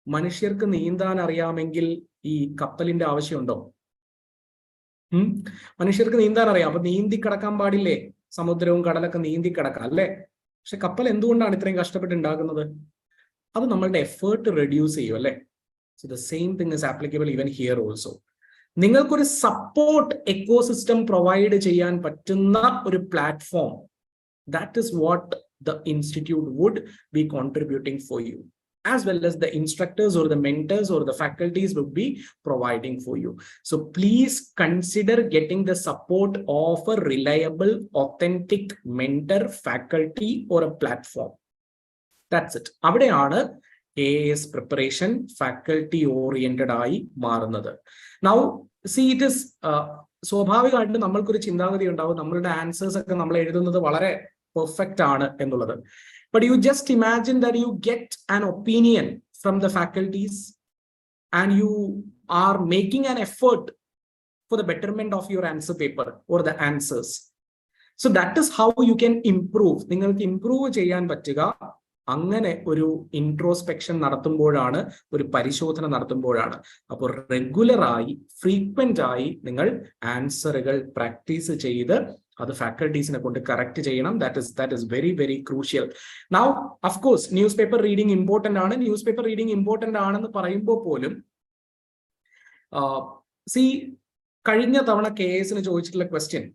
മനുഷ്യർക്ക് നീന്താൻ അറിയാമെങ്കിൽ ഈ കപ്പലിന്റെ ആവശ്യമുണ്ടോ? മനുഷ്യർക്ക് നീന്താൻ അറിയാം, അപ്പൊ നീന്തി കിടക്കാൻ പാടില്ലേ? സമുദ്രവും കടലൊക്കെ നീന്തി കിടക്കാം അല്ലെ? പക്ഷെ കപ്പൽ എന്തുകൊണ്ടാണ് ഇത്രയും കഷ്ടപ്പെട്ട് ഉണ്ടാക്കുന്നത്? അത് നമ്മളുടെ എഫേർട്ട് റെഡ്യൂസ് ചെയ്യും അല്ലെ? So the same thing is applicable even here also. നിങ്ങൾക്കൊരു സപ്പോർട്ട് എക്കോസിസ്റ്റം പ്രൊവൈഡ് ചെയ്യാൻ പറ്റുന്ന ഒരു platform, that is what the institute would be contributing for you, as well as the instructors or the mentors or the faculties will be providing for you. So please consider getting the support of a reliable, authentic mentor, faculty or a platform. That's it. അവിടെയാണ് KAS preparation faculty oriented ആയി മാറുന്നത്. Now see, it is സ്വാഭാവികമായിട്ട് നമ്മൾക്കൊരു ചിന്താഗതി ഉണ്ടാവും, നമ്മളുടെ ആൻസേഴ്സ് ഒക്കെ നമ്മൾ എഴുതുന്നത് വളരെ പെർഫെക്റ്റ് ആണ് എന്നുള്ളത്. But you just imagine that you get an opinion from the faculties and you are making an effort for the betterment of your answer paper or the answers. So that is how you can improve. നിങ്ങൾക്ക് improve ചെയ്യാൻ പറ്റുക അങ്ങനെ ഒരു ഇൻട്രോസ്പെക്ഷൻ നടത്തുമ്പോഴാണ്, ഒരു പരിശോധന നടത്തുമ്പോഴാണ്. അപ്പോൾ റെഗുലറായി ഫ്രീക്വന്റ് ആയി നിങ്ങൾ ആൻസറുകൾ പ്രാക്ടീസ് ചെയ്ത് അത് ഫാക്കൽറ്റീസിനെ കൊണ്ട് കറക്റ്റ് ചെയ്യണം. That is very very crucial. Now of course news paper reading important ആണ്. ന്യൂസ് പേപ്പർ റീഡിംഗ് ഇമ്പോർട്ടന്റ് ആണെന്ന് പറയുമ്പോൾ പോലും കഴിഞ്ഞ തവണ KASന് ചോദിച്ചിട്ടുള്ള ക്വസ്റ്റ്യൻ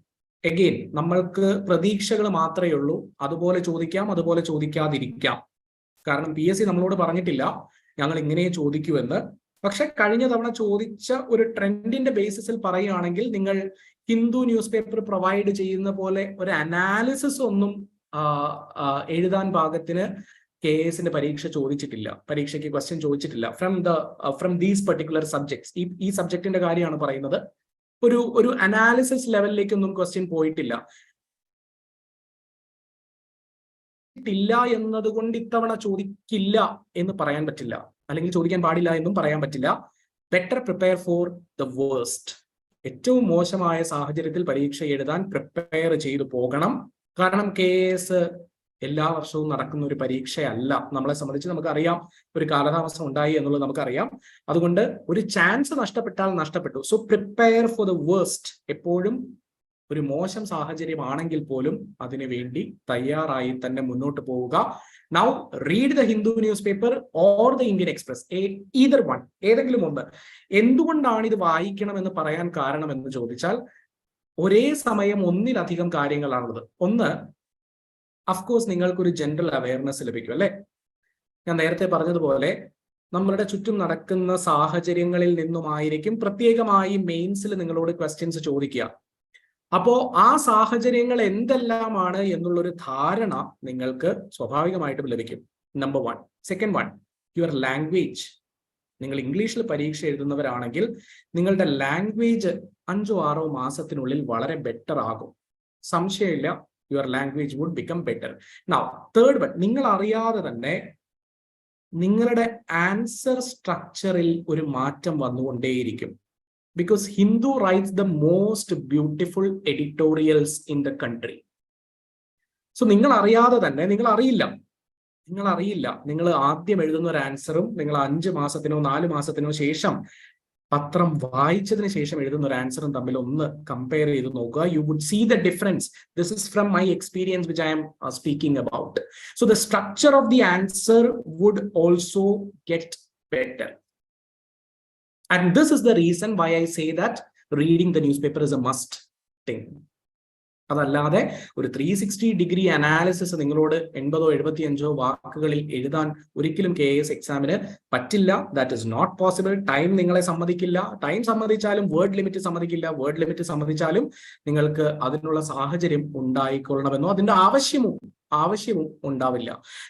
എഗെയിൻ നമ്മൾക്ക് പ്രതീക്ഷകൾ മാത്രമേ ഉള്ളൂ. അതുപോലെ ചോദിക്കാം, അതുപോലെ ചോദിക്കാതിരിക്കാം. കാരണം PSC നമ്മളോട് പറഞ്ഞിട്ടില്ല ഞങ്ങൾ ഇങ്ങനെ ചോദിക്കൂ എന്ന്. പക്ഷെ കഴിഞ്ഞ തവണ ചോദിച്ച ഒരു ട്രെൻഡിന്റെ ബേസിസിൽ പറയുകയാണെങ്കിൽ നിങ്ങൾ ഹിന്ദു ന്യൂസ് പേപ്പർ പ്രൊവൈഡ് ചെയ്യുന്ന പോലെ ഒരു അനാലിസിസ് ഒന്നും എഴുതാൻ പാകത്തിന് KASന്റെ പരീക്ഷയ്ക്ക് ക്വസ്റ്റ്യൻ ചോദിച്ചിട്ടില്ല ഫ്രം ദീസ് പെർട്ടിക്കുലർ സബ്ജക്ട്സ്. ഈ സബ്ജക്റ്റിന്റെ കാര്യമാണ് പറയുന്നത്. ഒരു അനാലിസിസ് ലെവലിലേക്കൊന്നും ക്വസ്റ്റ്യൻ പോയിട്ടില്ല എന്നതുകൊണ്ട് ഇത്തവണ ചോദിക്കില്ല എന്ന് പറയാൻ പറ്റില്ല, അല്ലെങ്കിൽ ചോദിക്കാൻ പാടില്ല എന്നും പറയാൻ പറ്റില്ല. Better prepare for the worst. ഏറ്റവും മോശമായ സാഹചര്യത്തിൽ പരീക്ഷ എഴുതാൻ പ്രിപ്പയർ ചെയ്തു പോകണം. കാരണം KAS എല്ലാ വർഷവും നടക്കുന്ന ഒരു പരീക്ഷയല്ല. നമ്മളെ സംബന്ധിച്ച് നമുക്കറിയാം ഒരു കാലതാമസം ഉണ്ടായി എന്നുള്ളത് നമുക്കറിയാം. അതുകൊണ്ട് ഒരു ചാൻസ് നഷ്ടപ്പെട്ടാൽ നഷ്ടപ്പെട്ടു. So prepare for the worst. എപ്പോഴും ഒരു മോശം സാഹചര്യമാണെങ്കിൽ പോലും അതിനു വേണ്ടി തയ്യാറായി തന്നെ മുന്നോട്ട് പോവുക. Now read the Hindu news paper or the Indian express, either one, ഏതെങ്കിലും ഒന്ന്. എന്തുകൊണ്ടാണ് ഇത് വായിക്കണം എന്ന് പറയാൻ കാരണം എന്ന് ചോദിച്ചാൽ ഒരേ സമയം ഒന്നിലധികം കാര്യങ്ങളാണുള്ളത്. ഒന്ന്, അഫ്കോഴ്സ് നിങ്ങൾക്കൊരു ജനറൽ അവയർനെസ് ലഭിക്കും അല്ലെ? ഞാൻ നേരത്തെ പറഞ്ഞതുപോലെ നമ്മളുടെ ചുറ്റും നടക്കുന്ന സാഹചര്യങ്ങളിൽ നിന്നുമായിരിക്കും പ്രത്യേകമായി മെയിൻസിൽ നിങ്ങളോട് ക്വസ്റ്റ്യൻസ് ചോദിക്കുക. അപ്പോ ആ സാഹചര്യങ്ങൾ എന്തെല്ലാമാണ് എന്നുള്ളൊരു ധാരണ നിങ്ങൾക്ക് സ്വാഭാവികമായിട്ടും ലഭിക്കും. നമ്പർ 1. Second 1, your language. നിങ്ങൾ ഇംഗ്ലീഷിൽ പരീക്ഷ എഴുതുന്നവരാണെങ്കിൽ നിങ്ങളുടെ ലാംഗ്വേജ് 5-6 മാസത്തിനുള്ളിൽ വളരെ ബെറ്റർ ആകും. സംശയമില്ല, your language would become better. Now third 1, നിങ്ങൾ അറിയാതെ തന്നെ നിങ്ങളുടെ ആൻസർ സ്ട്രക്ചറിൽ ഒരു മാറ്റം വന്നുകൊണ്ടേയിരിക്കും. Because Hindu writes the most beautiful editorials in the country. So നിങ്ങൾ അറിയാതെ തന്നെ, നിങ്ങൾ അറിയില്ല, നിങ്ങൾ ആദ്യം എഴുതുന്ന ഒരു ആൻസറും നിങ്ങൾ 5 മാസത്തിനോ 4 മാസത്തിനോ ശേഷം പത്രം വായിച്ചതിന് ശേഷം എഴുതുന്ന ഒരു ആൻസറും തമ്മിൽ ഒന്ന് കമ്പയർ ചെയ്ത് നോക്കുക. You would see the difference. This is from my experience which I am speaking about. So the structure of the answer would also get better. And this is the reason why I say that reading the newspaper is a must thing. അതല്ലാതെ ഒരു 360 അനാലിസിസ് നിങ്ങളോട് 80 75 വാക്കുകളിൽ എഴുതാൻ ഒരിക്കലും KAS എക്സാമിന് പറ്റില്ല. That is not possible. Time നിങ്ങളെ സമ്മതിക്കില്ല. ടൈം സമ്മതിച്ചാലും വേർഡ് ലിമിറ്റ് സമ്മതിക്കില്ല. വേർഡ് ലിമിറ്റ് സമ്മതിച്ചാലും നിങ്ങൾക്ക് അതിനുള്ള സാഹചര്യം ഉണ്ടായിക്കൊള്ളണമെന്നോ അതിന്റെ ആവശ്യവും ഉണ്ടാവില്ല.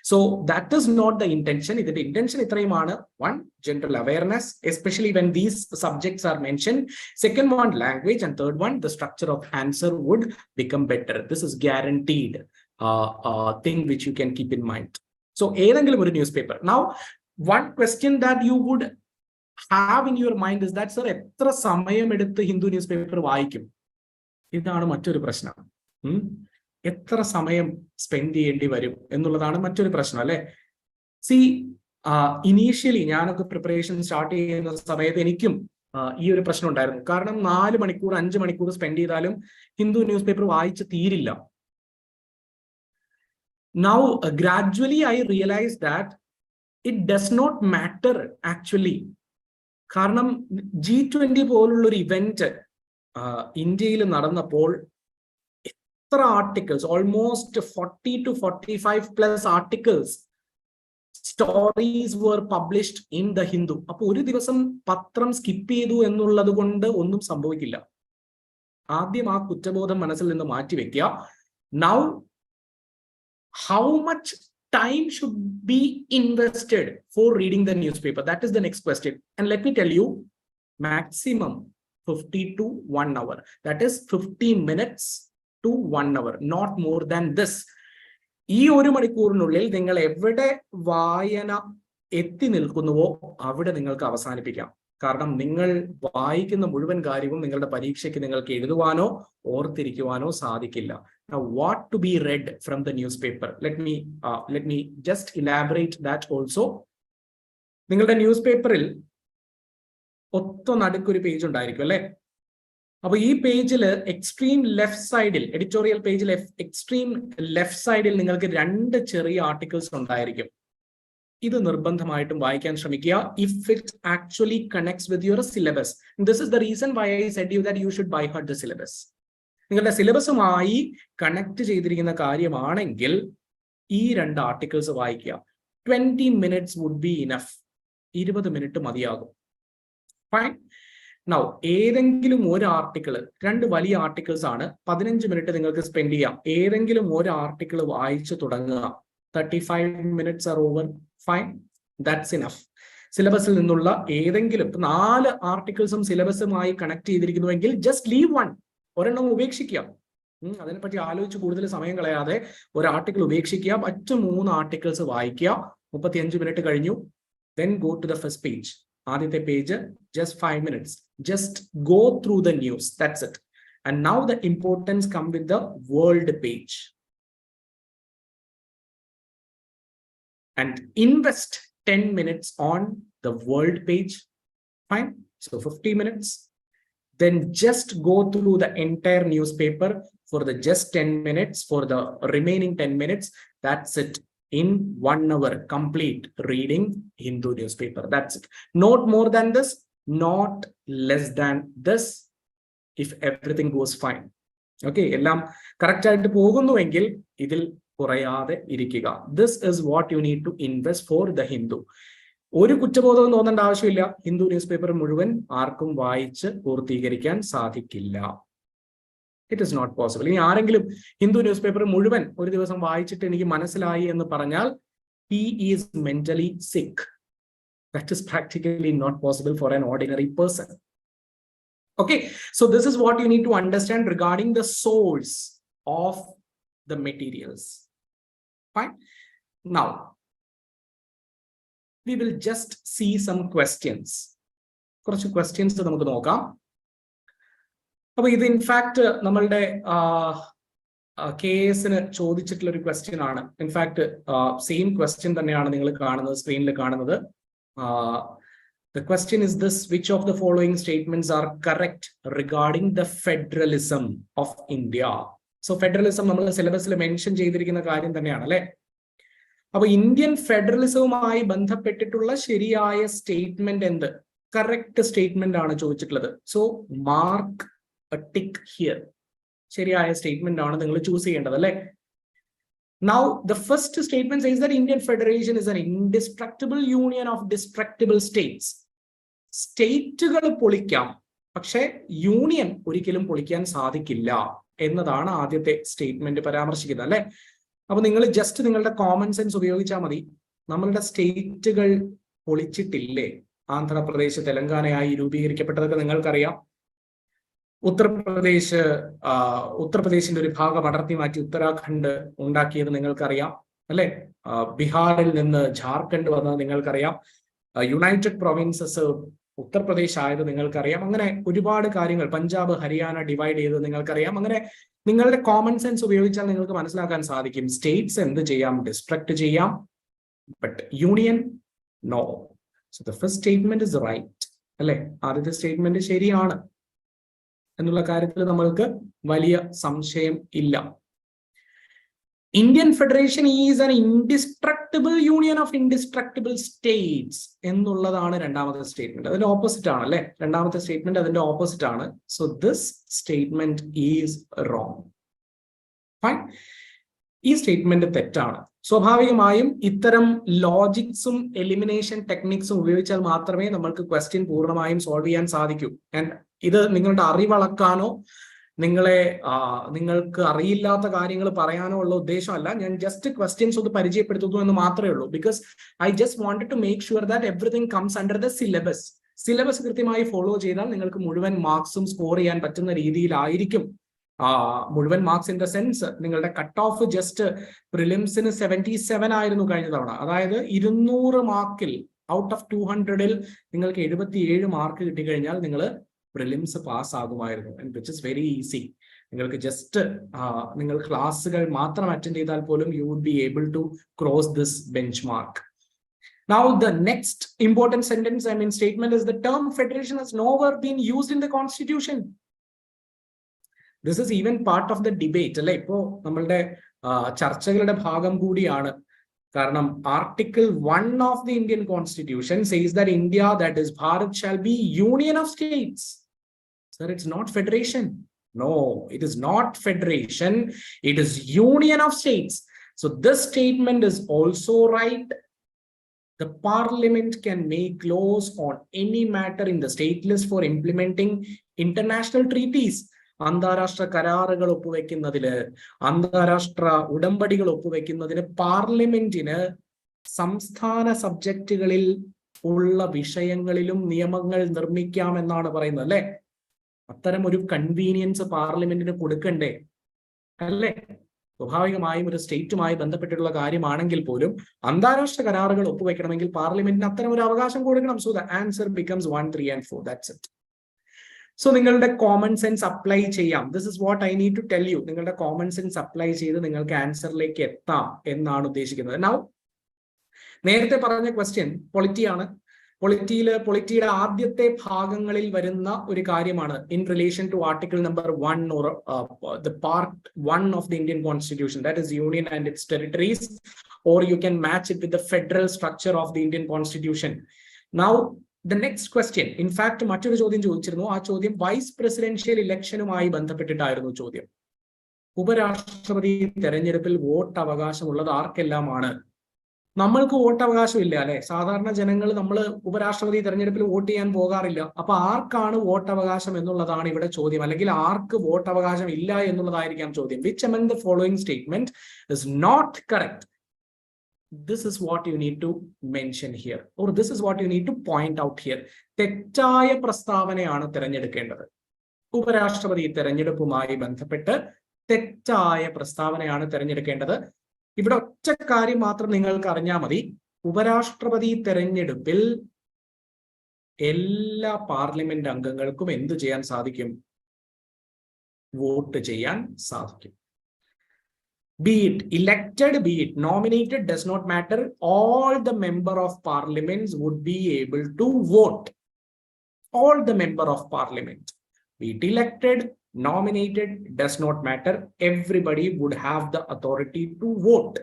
So that is not the intention. ഇതിന്റെ ഇന്റൻഷൻ ഇത്രയുമാണ്. 1, general awareness, especially when these subjects are mentioned. Second one, language. And third one, the structure of answer would become better. This is guaranteed thing which you can keep in mind. So ഏതെങ്കിലും ഒരു newspaper. Now, one question that you would have in your mind is that, sir, എത്ര സമയം എടുത്ത് ഹിന്ദു ന്യൂസ്പേപ്പർ വായിക്കും? ഇതാണ് മറ്റൊരു പ്രശ്നം. എത്ര സമയം സ്പെൻഡ് ചെയ്യേണ്ടി വരും എന്നുള്ളതാണ് മറ്റൊരു പ്രശ്നം, അല്ലെ? സി, ഇനീഷ്യലി ഞാനൊക്കെ പ്രിപ്പറേഷൻ സ്റ്റാർട്ട് ചെയ്യുന്ന സമയത്ത് എനിക്കും ഈ ഒരു പ്രശ്നം ഉണ്ടായിരുന്നു. കാരണം 4 മണിക്കൂർ 5 മണിക്കൂർ സ്പെൻഡ് ചെയ്താലും ഹിന്ദു ന്യൂസ് പേപ്പർ വായിച്ച് തീരില്ല. Now gradually I realise that it does not matter actually. കാരണം G20 പോലുള്ള ഒരു ഇവന്റ് ഇന്ത്യയിൽ നടന്നപ്പോൾ എത്ര articles, almost 40 to 45 plus articles, stories were published in the Hindu. അപ്പൊ ഒരു ദിവസം പത്രം സ്കിപ്പ് ചെയ്തു എന്നുള്ളത് കൊണ്ട് ഒന്നും സംഭവിക്കില്ല. ആദ്യം ആ കുറ്റബോധം മനസ്സിൽ നിന്ന് മാറ്റിവെക്കുക. Now how much time should be invested for reading the newspaper? That is the next question. And let me tell you, maximum 50 to 1 hour. That is 50 minutes to 1 hour, not more than this. ഈ 1 മണിക്കൂറിനുള്ളിൽ നിങ്ങൾ എവിടെ വായന എത്തി നിൽക്കുന്നുവോ അവിടെ നിങ്ങൾക്ക് അവസാനിപ്പിക്കാം. കാരണം നിങ്ങൾ വായിക്കുന്ന മുഴുവൻ കാര്യവും നിങ്ങളുടെ പരീക്ഷയ്ക്ക് നിങ്ങൾക്ക് എഴുതുവാനോ ഓർത്തിരിക്കുവാനോ സാധിക്കില്ല. Now, what to be read from the newspaper? Let me just elaborate that also. നിങ്ങളുടെ ന്യൂസ് പേപ്പറിൽ നടുക്കൊരു പേജ് ഉണ്ടായിരിക്കും, അല്ലെ? അപ്പൊ ഈ പേജിൽ എക്സ്ട്രീം ലെഫ്റ്റ് സൈഡിൽ, എഡിറ്റോറിയൽ പേജിൽ എക്സ്ട്രീം ലെഫ്റ്റ് സൈഡിൽ നിങ്ങൾക്ക് 2 ചെറിയ ആർട്ടിക്കിൾസ് ഉണ്ടായിരിക്കും. ഇത് നിർബന്ധമായിട്ടും വായിക്കാൻ ശ്രമിക്കുക. If it actually connects with your syllabus. This is the reason why I said you that you should by heart the syllabus. നിങ്ങളുടെ സിലബസുമായി കണക്ട് ചെയ്തിരിക്കുന്ന കാര്യമാണെങ്കിൽ ഈ 2 ആർട്ടിക്കിൾസ് വായിക്കുക. 20 minutes would be enough. 20 minute മതിയാകും. ഫൈൻ. നൗ ഏതെങ്കിലും ഒരു ആർട്ടിക്കിൾ, 2 വലിയ ആർട്ടിക്കിൾസ് ആണ്, 15 മിനിറ്റ് നിങ്ങൾക്ക് സ്പെൻഡ് ചെയ്യാം. ഏതെങ്കിലും ഒരു ആർട്ടിക്കിൾ വായിച്ചു തുടങ്ങുക. 35 minutes are over. Fine, that's enough. സിലബസിൽ നിന്നുള്ള ഏതെങ്കിലും 4 ആർട്ടിക്കിൾസും സിലബസുമായി കണക്ട് ചെയ്തിരിക്കുന്നുവെങ്കിൽ ജസ്റ്റ് ലീവ് 1. ഒരെണ്ണം ഉപേക്ഷിക്കുക. അതിനെപ്പറ്റി ആലോചിച്ച് കൂടുതൽ സമയം കളയാതെ ഒരു ആർട്ടിക്കിൾ ഉപേക്ഷിക്കുക. മറ്റു 3 ആർട്ടിക്കിൾസ് വായിക്കുക. 35 മിനിറ്റ് കഴിഞ്ഞു. Then go to the first page. ആദ്യത്തെ page, just 5 minutes. Just go through the news. That's it. And now the importance come with the world page. And invest 10 minutes on the world page. Fine. So 50 minutes. Then just go through the entire newspaper for the just 10 minutes. For the remaining 10 minutes, that's it. In 1 hour, complete reading Hindu newspaper. That's it. Not more than this, not less than this, if everything goes fine. Okay, എല്ലാം കറക്റ്റ് ആയിട്ട് പോകുന്നുവെങ്കിൽ ഇതിൽ കുറയാതെ ഇരിക്കുക. This is what you need to invest for the Hindu. ഒരു കുറ്റബോധവും തോന്നേണ്ട ആവശ്യമില്ല. ഹിന്ദു ന്യൂസ് പേപ്പർ മുഴുവൻ ആർക്കും വായിച്ച് പൂർത്തീകരിക്കാൻ സാധിക്കില്ല. It is not possible. ഇനി ആരെങ്കിലും ഹിന്ദു ന്യൂസ് പേപ്പർ മുഴുവൻ ഒരു ദിവസം വായിച്ചിട്ട് എനിക്ക് മനസ്സിലായി എന്ന് പറഞ്ഞാൽ he is mentally sick. That is practically not possible for an ordinary person. Okay, so this is what you need to understand regarding the source of the materials. Fine. Now, we will just see some questions. കുറച്ച് ക്വസ്റ്റ്യൻസ് നമുക്ക് നോക്കാം. അപ്പൊ ഇത് ഇൻഫാക്ട് നമ്മളുടെ KASന് ചോദിച്ചിട്ടുള്ള ഒരു ക്വസ്റ്റ്യൻ ആണ്. ഇൻഫാക്ട് സെയിം ക്വസ്റ്റ്യൻ തന്നെയാണ് നിങ്ങൾ കാണുന്നത്, സ്ക്രീനിൽ കാണുന്നത്. The question is this: which of the following statements are correct regarding the federalism of India? So federalism നമ്മൾ സിലബസിൽ മെൻഷൻ ചെയ്തിരിക്കുന്ന കാര്യം തന്നെയാണ് അല്ലെ. അപ്പൊ ഇന്ത്യൻ ഫെഡറലിസവുമായി ബന്ധപ്പെട്ടിട്ടുള്ള ശരിയായ സ്റ്റേറ്റ്മെന്റ് എന്ത്? കറക്റ്റ് സ്റ്റേറ്റ്മെന്റ് ആണ് ചോദിച്ചിട്ടുള്ളത്. So mark A tick here. ശരിയായ സ്റ്റേറ്റ്മെന്റ് ആണ് നിങ്ങൾ ചൂസ് ചെയ്യേണ്ടത് അല്ലെ. Now, the first statement says that Indian Federation is an indestructible union of destructible states. സ്റ്റേറ്റുകൾ പൊളിക്കാം, പക്ഷെ യൂണിയൻ ഒരിക്കലും പൊളിക്കാൻ സാധിക്കില്ല എന്നതാണ് ആദ്യത്തെ സ്റ്റേറ്റ്മെന്റ് പരാമർശിക്കുന്നത് അല്ലെ. അപ്പൊ നിങ്ങൾ ജസ്റ്റ് നിങ്ങളുടെ കോമൺ സെൻസ് ഉപയോഗിച്ചാൽ മതി. നമ്മളുടെ സ്റ്റേറ്റുകൾ പൊളിച്ചിട്ടില്ലേ? ആന്ധ്രാപ്രദേശ് തെലങ്കാനയായി രൂപീകരിക്കപ്പെട്ടതൊക്കെ നിങ്ങൾക്കറിയാം. ഉത്തർപ്രദേശിന്റെ ഒരു ഭാഗം അടർത്തി മാറ്റി ഉത്തരാഖണ്ഡ് ഉണ്ടാക്കിയത് നിങ്ങൾക്കറിയാം അല്ലെ. ബീഹാറിൽ നിന്ന് ജാർഖണ്ഡ് വന്നത് നിങ്ങൾക്കറിയാം. യുണൈറ്റഡ് പ്രൊവിൻസസ് ഉത്തർപ്രദേശ് ആയത് നിങ്ങൾക്കറിയാം. അങ്ങനെ ഒരുപാട് കാര്യങ്ങൾ, പഞ്ചാബ് ഹരിയാന ഡിവൈഡ് ചെയ്തത് നിങ്ങൾക്കറിയാം. അങ്ങനെ നിങ്ങളുടെ കോമൺ സെൻസ് ഉപയോഗിച്ചാൽ നിങ്ങൾക്ക് മനസ്സിലാക്കാൻ സാധിക്കും സ്റ്റേറ്റ്സ് എന്ത് ചെയ്യാം? ഡിസ്ട്രക്ട് ചെയ്യാം, but union no. So the first statement is right അല്ലെ. ആദ്യത്തെ സ്റ്റേറ്റ്മെന്റ് ശരിയാണ് എന്നുള്ള കാര്യത്തിൽ നമ്മൾക്ക് വലിയ സംശയം ഇല്ല. Indian federation is an indestructible union of indestructible states എന്നുള്ളതാണ് രണ്ടാമത്തെ സ്റ്റേറ്റ്മെന്റ്. അതിന്റെ ഓപ്പോസിറ്റ് ആണ് അല്ലെ. രണ്ടാമത്തെ സ്റ്റേറ്റ്മെന്റ് അതിന്റെ ഓപ്പോസിറ്റ് ആണ്. So this statement is wrong. Fine. ഈ സ്റ്റേറ്റ്മെന്റ് തെറ്റാണ്. സ്വാഭാവികമായും ഇത്തരം ലോജിക്സും എലിമിനേഷൻ ടെക്നിക്സും ഉപയോഗിച്ചാൽ മാത്രമേ നമ്മൾക്ക് ക്വസ്റ്റ്യൻ പൂർണ്ണമായും സോൾവ് ചെയ്യാൻ സാധിക്കൂ. ആൻഡ് ഇത് നിങ്ങളുടെ അറിവളക്കാനോ നിങ്ങൾക്ക് അറിയില്ലാത്ത കാര്യങ്ങൾ പറയാനോ ഉള്ള ഉദ്ദേശമല്ല. ഞാൻ ജസ്റ്റ് ക്വസ്റ്റ്യൻസ് ഒന്ന് പരിചയപ്പെടുത്തുന്നു എന്ന് മാത്രമേ ഉള്ളൂ. Because I just wanted to make sure that everything comes under the syllabus. Syllabus കൃത്യമായി ഫോളോ ചെയ്താൽ നിങ്ങൾക്ക് മുഴുവൻ മാർക്സും സ്കോർ ചെയ്യാൻ പറ്റുന്ന രീതിയിലായിരിക്കും. മുഴുവൻ മാർക്സ് ഇൻ ദ സെൻസ് നിങ്ങളുടെ കട്ട് ഓഫ് ജസ്റ്റ് പ്രിലിംസിന് 77 ആയിരുന്നു കഴിഞ്ഞ തവണ. അതായത് 200 മാർക്കിൽ ഔട്ട് ഓഫ് 200-ൽ നിങ്ങൾക്ക് 77 മാർക്ക് കിട്ടിക്കഴിഞ്ഞാൽ നിങ്ങൾ പ്രിലിംസ് പാസ് ആകുമായിരുന്നു. Which is very easy. നിങ്ങൾക്ക് ജസ്റ്റ് നിങ്ങൾ ക്ലാസ്സുകൾ മാത്രം അറ്റൻഡ് ചെയ്താൽ പോലും you would be able to cross this bench mark. Now the next important sentence, statement is the term federation has never been used in the constitution. This is even part of the debate അല്ലെ. ഇപ്പോ നമ്മളുടെ ചർച്ചകളുടെ ഭാഗം കൂടിയാണ്. കാരണം Article 1 of the Indian Constitution says that India, that is Bharat, shall be union of states. Sir, it's not federation. No, it is not federation. It is union of states. So this statement is also right. The parliament can make laws on any matter in the state list for implementing international treaties. അന്താരാഷ്ട്ര കരാറുകൾ ഒപ്പുവെക്കുന്നതിന്, അന്താരാഷ്ട്ര ഉടമ്പടികൾ ഒപ്പുവെക്കുന്നതിന് പാർലമെന്റിന് സംസ്ഥാന സബ്ജക്റ്റുകളിൽ ഉള്ള വിഷയങ്ങളിലും നിയമങ്ങൾ നിർമ്മിക്കാമെന്നാണ് പറയുന്നത് അല്ലെ. അത്തരം ഒരു കൺവീനിയൻസ് പാർലമെന്റിന് കൊടുക്കണ്ടേ അല്ലെ. സ്വാഭാവികമായും ഒരു സ്റ്റേറ്റുമായി ബന്ധപ്പെട്ടിട്ടുള്ള കാര്യമാണെങ്കിൽ പോലും അന്താരാഷ്ട്ര കരാറുകൾ ഒപ്പുവെക്കണമെങ്കിൽ പാർലമെന്റിന് അത്തരം ഒരു അവകാശം കൊടുക്കണം. So the answer becomes 1, 3 and 4. That's it. So നിങ്ങളുടെ കോമൺ സെൻസ് അപ്ലൈ ചെയ്യാം. This is what I need to tell you. നിങ്ങളുടെ കോമൺ സെൻസ് അപ്ലൈ ചെയ്ത് നിങ്ങൾക്ക് ആൻസറിലേക്ക് എത്താം എന്നാണ് ഉദ്ദേശിക്കുന്നത്. നൗ നേരത്തെ പറഞ്ഞ ക്വസ്റ്റ്യൻ പൊളിറ്റിയാണ്. പൊളിറ്റിയുടെ ആദ്യത്തെ ഭാഗങ്ങളിൽ വരുന്ന ഒരു കാര്യമാണ് in relation to article number 1 or the part 1 of the Indian Constitution, that is union and its territories, or you can match it with the federal structure of the Indian Constitution. Now the next question, in fact മറ്റൊരു ചോദ്യം ചോദിച്ചിരുന്നു. ആ ചോദ്യം വൈസ് പ്രസിഡൻഷ്യൽ ഇലക്ഷനുമായി ബന്ധപ്പെട്ടിട്ടായിരുന്നു ചോദ്യം. ഉപരാഷ്ട്രപതി തെരഞ്ഞെടുപ്പിൽ വോട്ട് അവകാശമുള്ളത് ആർക്കെല്ലാമാണ്? നമ്മൾക്ക് വോട്ടവകാശം ഇല്ല അല്ലെ. സാധാരണ ജനങ്ങൾ നമ്മൾ ഉപരാഷ്ട്രപതി തെരഞ്ഞെടുപ്പിൽ വോട്ട് ചെയ്യാൻ പോകാറില്ല. അപ്പൊ ആർക്കാണ് വോട്ടവകാശം എന്നുള്ളതാണ് ഇവിടെ ചോദ്യം. അല്ലെങ്കിൽ ആർക്ക് വോട്ടവകാശം ഇല്ല എന്നുള്ളതായിരിക്കാം ചോദ്യം. Which among the following statement is not correct? This is what you need to mention here, or this is what you need to point out here. തെറ്റായ പ്രസ്താവനയാണ് തിരഞ്ഞെടുക്കേണ്ടത്. ഉപരാഷ്ട്രപതി തെരഞ്ഞെടുപ്പുമായി ബന്ധപ്പെട്ട് തെറ്റായ പ്രസ്താവനയാണ് തിരഞ്ഞെടുക്കേണ്ടത്. ഇവിടെ ഒറ്റ കാര്യം മാത്രം നിങ്ങൾക്ക് അറിഞ്ഞാൽ മതി. ഉപരാഷ്ട്രപതി തെരഞ്ഞെടുപ്പിൽ എല്ലാ പാർലമെന്റ് അംഗങ്ങൾക്കും എന്ത് ചെയ്യാൻ സാധിക്കും? വോട്ട് ചെയ്യാൻ സാധിക്കും. Be it elected, be it nominated, does not matter. All the member of parliaments would be able to vote. All the member of parliament, be it elected, nominated, does not matter. Everybody would have the authority to vote.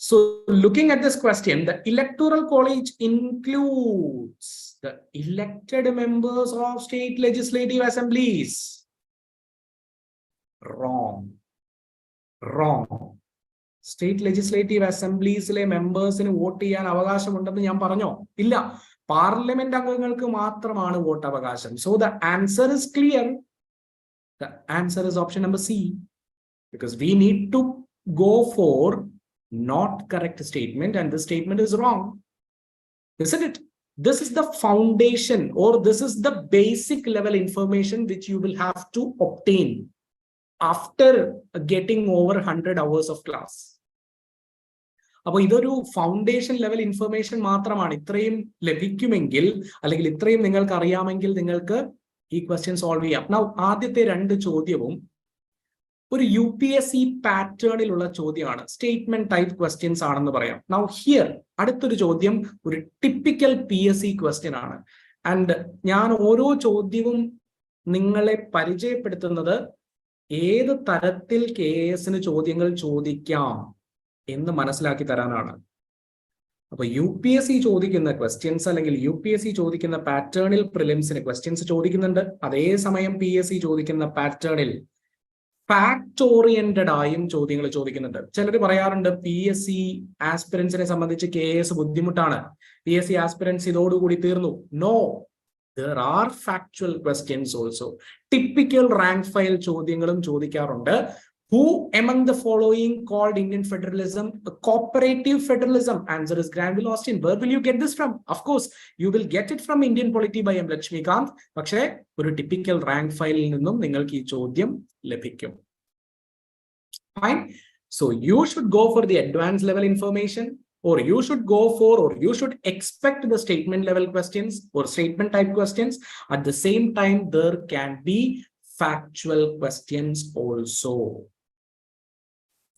So looking at this question, the electoral college includes the elected members of state legislative assemblies. Wrong. State legislative അസംബ്ലീസിലെ മെമ്പേഴ്സിന് വോട്ട് ചെയ്യാൻ അവകാശമുണ്ടെന്ന് ഞാൻ പറഞ്ഞോ? ഇല്ല. പാർലമെന്റ് അംഗങ്ങൾക്ക് മാത്രമാണ് വോട്ട് അവകാശം. So the answer is clear. The answer is option number C, because we need to go for not correct statement, and the statement is wrong, isn't it? This is the foundation, or this is the basic level information which you will have to obtain after getting over 100 hours of class. അപ്പോൾ ഇതൊരു ഫൗണ്ടേഷൻ ലെവൽ ഇൻഫർമേഷൻ മാത്രമാണ്. ഇത്രയും ലഭിക്കുമെങ്കിൽ, അല്ലെങ്കിൽ ഇത്രയും നിങ്ങൾക്ക് അറിയാമെങ്കിൽ നിങ്ങൾക്ക് ഈ ക്വസ്റ്റ്യൻ സോൾവ് ചെയ്യാം. നൗ ആദ്യത്തെ രണ്ട് ചോദ്യവും ഒരു UPSC പാറ്റേണിലുള്ള ചോദ്യമാണ്. സ്റ്റേറ്റ്മെന്റ് ടൈപ്പ് ക്വസ്റ്റ്യൻസ് ആണെന്ന് പറയാം. നൗ ഹിയർ അടുത്തൊരു ചോദ്യം ഒരു ടിപ്പിക്കൽ PSC ക്വസ്റ്റ്യൻ ആണ്. ആൻഡ് ഞാൻ ഓരോ ചോദ്യവും നിങ്ങളെ പരിചയപ്പെടുത്തുന്നത് ഏത് തരത്തിൽ KASന് ചോദ്യങ്ങൾ ചോദിക്കാം എന്ന് മനസ്സിലാക്കി തരാനാണ്. അപ്പൊ UPSC ചോദിക്കുന്ന ക്വസ്റ്റ്യൻസ്, അല്ലെങ്കിൽ UPSC ചോദിക്കുന്ന പാറ്റേണിൽ പ്രിലിംസിന് ക്വസ്റ്റ്യൻസ് ചോദിക്കുന്നുണ്ട്. അതേസമയം PSC ചോദിക്കുന്ന പാറ്റേണിൽ ഫാക്ട് ഓറിയന്റഡ് ആയും ചോദ്യങ്ങൾ ചോദിക്കുന്നുണ്ട്. ചിലർ പറയാറുണ്ട് PSC ആസ്പിറൻസിനെ സംബന്ധിച്ച് KAS ബുദ്ധിമുട്ടാണ്, PSC ആസ്പിറൻസ് ഇതോടുകൂടി തീർന്നു. No, there are factual questions also. Typical rank file ചോദ്യങ്ങളും ചോദിക്കാറുണ്ട്. Who among the following called Indian federalism a cooperative federalism? Answer is Granville Austin. Where will you get this from? Of course, you will get it from Indian Polity by M. Lakshmikant. പക്ഷേ ഒരു ടിപ്പിക്കൽ റാങ്ക് ഫയലിൽ നിന്നും നിങ്ങൾക്ക് ഈ ചോദ്യം ലഭിക്കും. Fine. So you should go for the advanced level information, or you should go for, or you should expect the statement level questions or statement type questions. At the same time, there can be factual questions also.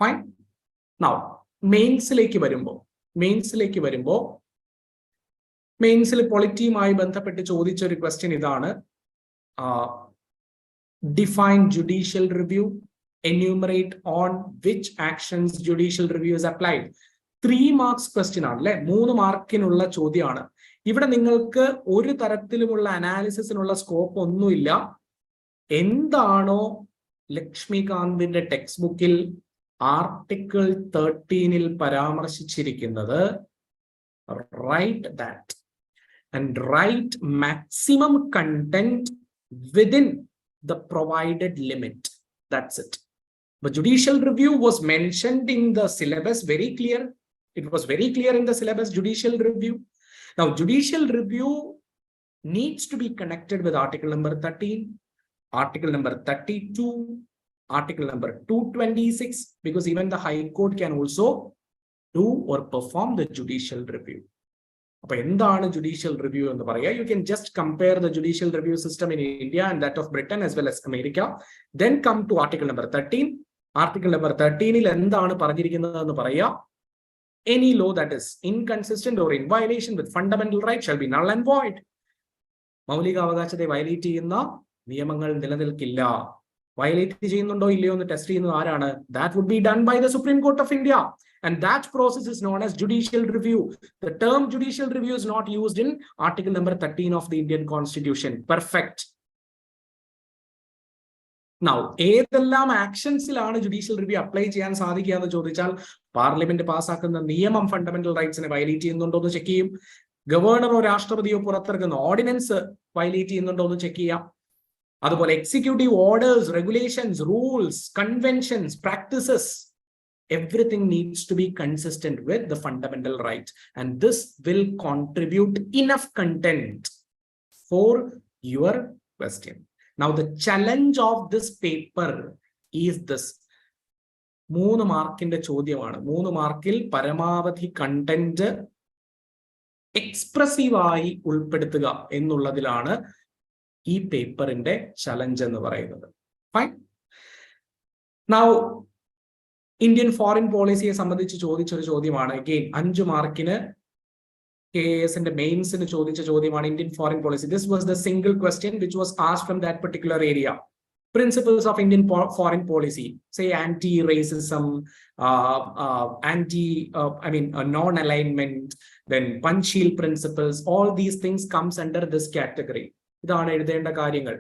Fine. Now, മെയിൻസിലേക്ക് വരുമ്പോ മെയിൻസിൽ പൊളിറ്റിയുമായി ബന്ധപ്പെട്ട് ചോദിച്ച ഒരു ക്വസ്റ്റ്യൻ ഇതാണ്. Define judicial review, enumerate on which actions judicial review is applied. 3 marks question ആണ് അല്ലെ, 3 മാർക്കിനുള്ള ചോദ്യമാണ്. ഇവിടെ നിങ്ങൾക്ക് ഒരു തരത്തിലുമുള്ള അനാലിസിസിനുള്ള സ്കോപ്പ് ഒന്നുമില്ല. എന്താണോ ലക്ഷ്മികാന്തിന്റെ ടെക്സ്റ്റ് ബുക്കിൽ ആർട്ടിക്കിൾ 13 പരാമർശിച്ചിരിക്കുന്നത്, write that and write maximum content within the provided limit. That's it. But judicial review was mentioned in the syllabus, very clear. It was very clear in the syllabus, judicial review. Now, judicial review needs to be connected with article number 13, article number 32, article number 226, because even the High Court can also do or perform the judicial review. അപ്പൊ എന്താണ് ജുഡീഷ്യൽ റിവ്യൂ എന്ന് പറയാ? You can just compare the judicial review system in India and that of Britain as well as America. Then come to article number 13. Article number 13 എന്താണ് പറഞ്ഞിരിക്കുന്നത് എന്ന് പറയാ? Any law that is inconsistent or in violation with fundamental right shall be null and void. മൗലികാവകാശത്തെ വയലേറ്റ് ചെയ്യുന്ന നിയമങ്ങൾ നിലനിൽക്കില്ല. വയലേറ്റ് ചെയ്യുന്നുണ്ടോ ഇല്ലയോ എന്ന് ടെസ്റ്റ് ചെയ്യുന്നത് ആരാണ്? That would be done by the supreme court of India. And that process is known as judicial review. The term judicial review is not used in article number 13 of the Indian Constitution. Perfect. Now, ഏതെല്ലാം ആക്ഷൻസിലാണ് ജുഡീഷ്യൽ റിവ്യൂ അപ്ലൈ ചെയ്യാൻ സാധിക്കുക എന്ന് ചോദിച്ചാൽ, പാർലമെന്റ് പാസ്സാക്കുന്ന നിയമം ഫണ്ടമെന്റൽ റൈറ്റ്സിനെ വയലേറ്റ് ചെയ്യുന്നുണ്ടോ എന്ന് ചെക്ക് ചെയ്യും. ഗവർണറോ രാഷ്ട്രപതിയോ പുറത്തിറക്കുന്ന ഓർഡിനൻസ് വയലേറ്റ് ചെയ്യുന്നുണ്ടോ എന്ന് ചെക്ക് ചെയ്യാം. അതുപോലെ executive orders, regulations, rules, conventions, practices, everything needs to be consistent with the fundamental right, and this will contribute enough content for your question. Now, the challenge of this paper is this: 3 മാർക്കിന്റെ ചോദ്യമാണ്. 3 മാർക്കിൽ പരമാവധി കണ്ടന്റ് എക്സ്പ്രസീവായി ഉൾപ്പെടുത്തുക എന്നുള്ളതിലാണ് ഈ പേപ്പറിന്റെ ചലഞ്ച് എന്ന് പറയുന്നത്. ഫൈൻ. നൗ ഇന്ത്യൻ ഫോറിൻ പോളിസിയെ സംബന്ധിച്ച് ചോദിച്ചൊരു ചോദ്യമാണ്. അഗെയിൻ 5 മാർക്കിന് KASന്റെ മെയിൻസിന് ചോദിച്ച ചോദ്യമാണ് Indian foreign policy. This was the single question which was asked from that particular area. Principles of Indian foreign policy, say anti-racism, non-alignment, then Panchsheel principles, all these things comes under this category. ഇതാണ് എഴുതേണ്ട കാര്യങ്ങൾ.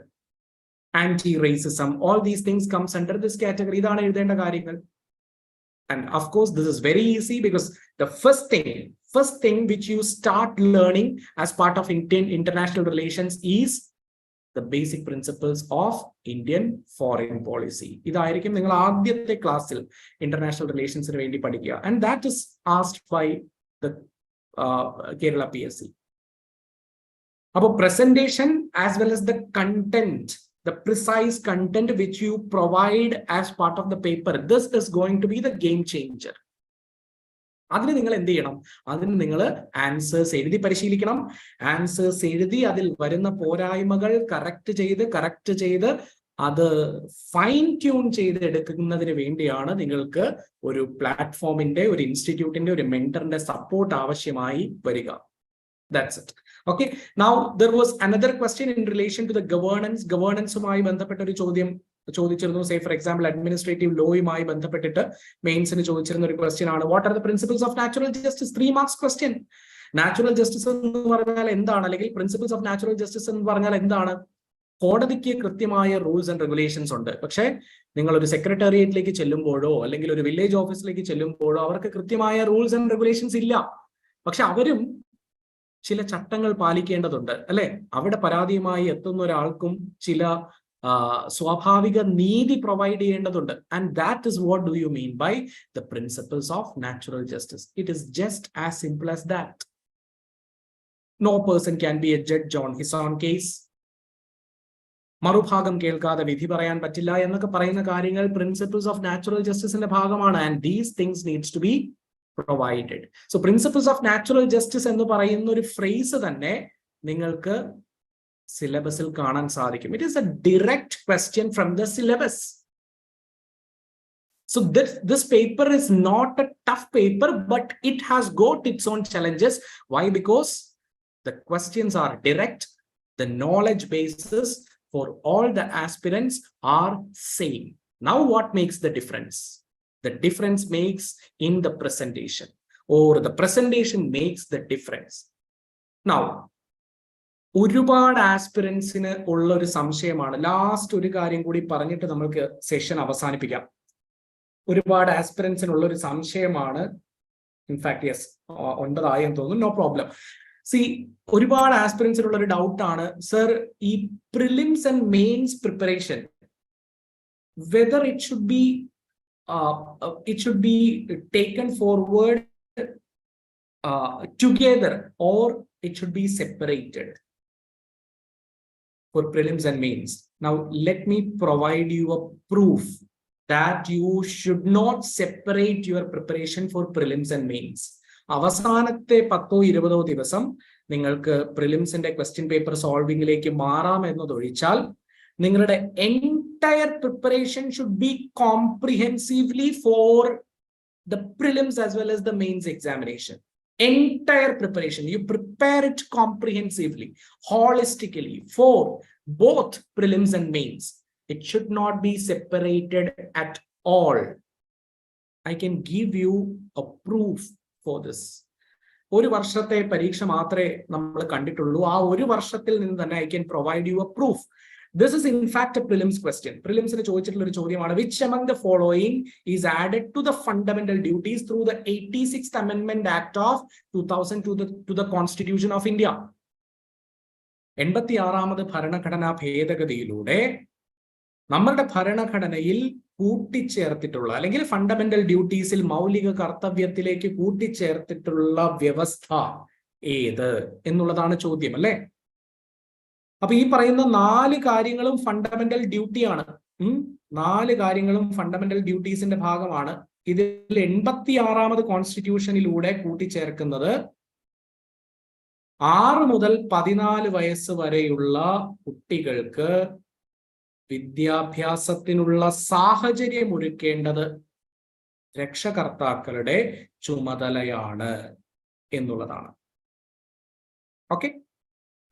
Anti-racism, all these things comes under this category. ഇതാണ് എഴുതേണ്ട കാര്യങ്ങൾ. And of course, this is very easy because the first thing which you start learning as part of international relations is the basic principles of Indian foreign policy. ഇതായിരിക്കും നിങ്ങൾ ആദ്യത്തെ ക്ലാസ്സിൽ ഇന്റർനാഷണൽ റിലേഷൻസിന് വേണ്ടി പഠിക്കുക. And that is asked by the Kerala PSC. അപ്പോൾ presentation as well as the content, the precise content which you provide as part of the paper, this is going to be the game changer. അതിന് നിങ്ങൾ എന്ത് ചെയ്യണം? അതിന് നിങ്ങൾ ആൻസേഴ്സ് എഴുതി പരിശീലിക്കണം. ആൻസേഴ്സ് എഴുതി അതിൽ വരുന്ന പോരായ്മകൾ കറക്റ്റ് ചെയ്ത് അത് ഫൈൻ ട്യൂൺ ചെയ്ത് എടുക്കുന്നതിന് വേണ്ടിയാണ് നിങ്ങൾക്ക് ഒരു പ്ലാറ്റ്ഫോമിന്റെ, ഒരു ഇൻസ്റ്റിറ്റ്യൂട്ടിന്റെ, ഒരു മെന്ററിന്റെ സപ്പോർട്ട് ആവശ്യമായി വരിക. That's it. Okay. Now there was another question in relation to the governance. Governance-ഉമായി ബന്ധപ്പെട്ട ഒരു ചോദ്യം ചോദിച്ചിരുന്നു. സേ ഫോർ എക്സാമ്പിൾ അഡ്മിനിസ്ട്രേറ്റീവ് ലോയുമായി ബന്ധപ്പെട്ടിട്ട് മെയിൻസിന് ചോദിച്ചിരുന്ന ഒരു ക്വസ്റ്റ്യൻ ആണ്, what are the principles of natural justice? 3 marks question. Natural justice എന്ന് പറഞ്ഞാൽ എന്താണ്, അല്ലെങ്കിൽ പ്രിൻസിപ്പിൾസ് ഓഫ് നാച്ചുറൽ ജസ്റ്റിസ് എന്ന് പറഞ്ഞാൽ എന്താണ്? കോടതിക്ക് കൃത്യമായ റൂൾസ് ആൻഡ് റെഗുലേഷൻസ് ഉണ്ട്. പക്ഷേ നിങ്ങൾ ഒരു സെക്രട്ടേറിയറ്റിലേക്ക് ചെല്ലുമ്പോഴോ അല്ലെങ്കിൽ ഒരു വില്ലേജ് ഓഫീസിലേക്ക് ചെല്ലുമ്പോഴോ അവർക്ക് കൃത്യമായ റൂൾസ് ആൻഡ് റെഗുലേഷൻസ് ഇല്ല. പക്ഷെ അവരും ചില ചട്ടങ്ങൾ പാലിക്കേണ്ടതുണ്ട്, അല്ലെ? അവിടെ പരാതിയുമായി എത്തുന്ന ഒരാൾക്കും ചില സ്വാഭാവിക നീതി പ്രൊവൈഡ് ചെയ്യേണ്ടതുണ്ട്. And that is what do you mean by the principles of natural justice. It is just as simple as that. No person can be a judge on his own case. മറുഭാഗം കേൾക്കാതെ വിധി പറയാൻ പറ്റില്ല എന്നൊക്കെ പറയുന്ന കാര്യങ്ങൾ പ്രിൻസിപ്പിൾസ് ഓഫ് നാച്ചുറൽ ജസ്റ്റിസിന്റെ ഭാഗമാണ്. And these things needs to be provided. So principles of natural justice എന്ന് പറയുന്ന ഒരു ഫ്രേസ് തന്നെ നിങ്ങൾക്ക് സിലബസിൽ കാണാൻ സാധിക്കും. It is a direct question from the syllabus. So this paper is not a tough paper, but it has got its own challenges. Why? Because the questions are direct. The knowledge basis for all the aspirants are same. Now what makes the difference? The difference makes in the presentation, or the presentation makes the difference. Now, ഒരുപാട് ആസ്പിറൻസിന് ഉള്ള ഒരു സംശയമാണ്. ലാസ്റ്റ് ഒരു കാര്യം കൂടി പറഞ്ഞിട്ട് നമുക്ക് സെഷൻ അവസാനിപ്പിക്കാം. ഒരുപാട് ആസ്പിറൻസിനുള്ള ഒരു സംശയമാണ്. ഇൻഫാക്ട് യെസ് 9 ആയെന്ന് തോന്നുന്നു. No problem. സി, ഒരുപാട് ആസ്പിറൻസിനുള്ള ഒരു ഡൗട്ടാണ്, സർ, ഈ prelims and mains preparation whether it should be taken forward together or it should be separated for prelims and mains. Now let me provide you a proof that you should not separate your preparation for prelims and mains. അവസാനത്തെ 10-20 ദിവസം നിങ്ങൾക്ക് പ്രിലിംസിന്റെ ക്വസ്റ്റ്യൻ പേപ്പർ സോൾവിംഗിലേക്ക് മാറാം എന്നതൊഴിച്ചാൽ നിങ്ങളുടെ entire preparation should be comprehensively for the prelims as well as the mains examination. Entire preparation, you prepare it comprehensively, holistically for both prelims and mains. It should not be separated at all. I can give you a proof for this. ഒരു വർഷത്തെ പരീക്ഷ മാത്രമേ നമ്മൾ കണ്ടിട്ടുള്ളൂ. ആ ഒരു വർഷത്തിൽ നിന്ന് തന്നെ I can provide you a proof. This is in fact a prelims question. Prelims ന് ചോദിച്ചിട്ടുള്ള ഒരു ചോദ്യമാണ്, which among the following is added to the fundamental duties through the 86th Amendment Act of 2000 to the Constitution of India. 86ാമത് ഭരണഘടനാ ഭേദഗതിയിലൂടെ നമ്മുടെ ഭരണഘടനയിൽ കൂട്ടിച്ചേർത്തിട്ടുള്ള അല്ലെങ്കിൽ ഫണ്ടമെന്റൽ ഡ്യൂട്ടീസിൽ മൗലിക കർത്തവ്യത്തിലേക്ക് കൂട്ടിച്ചേർത്തിട്ടുള്ള വ്യവസ്ഥ ഏത് എന്നുള്ളതാണ് ചോദ്യം, അല്ലേ? അപ്പൊ ഈ പറയുന്ന 4 കാര്യങ്ങളും ഫണ്ടമെന്റൽ ഡ്യൂട്ടിയാണ്. 4 കാര്യങ്ങളും ഫണ്ടമെന്റൽ ഡ്യൂട്ടീസിന്റെ ഭാഗമാണ്. ഇതിൽ 86ാമത് കോൺസ്റ്റിറ്റ്യൂഷനിലൂടെ കൂട്ടിച്ചേർക്കുന്നത് 6 മുതൽ 14 വയസ്സ് വരെയുള്ള കുട്ടികൾക്ക് വിദ്യാഭ്യാസത്തിനുള്ള സാഹചര്യം ഒരുക്കേണ്ടത് രക്ഷകർത്താക്കളുടെ ചുമതലയാണ് എന്നുള്ളതാണ്. Okay,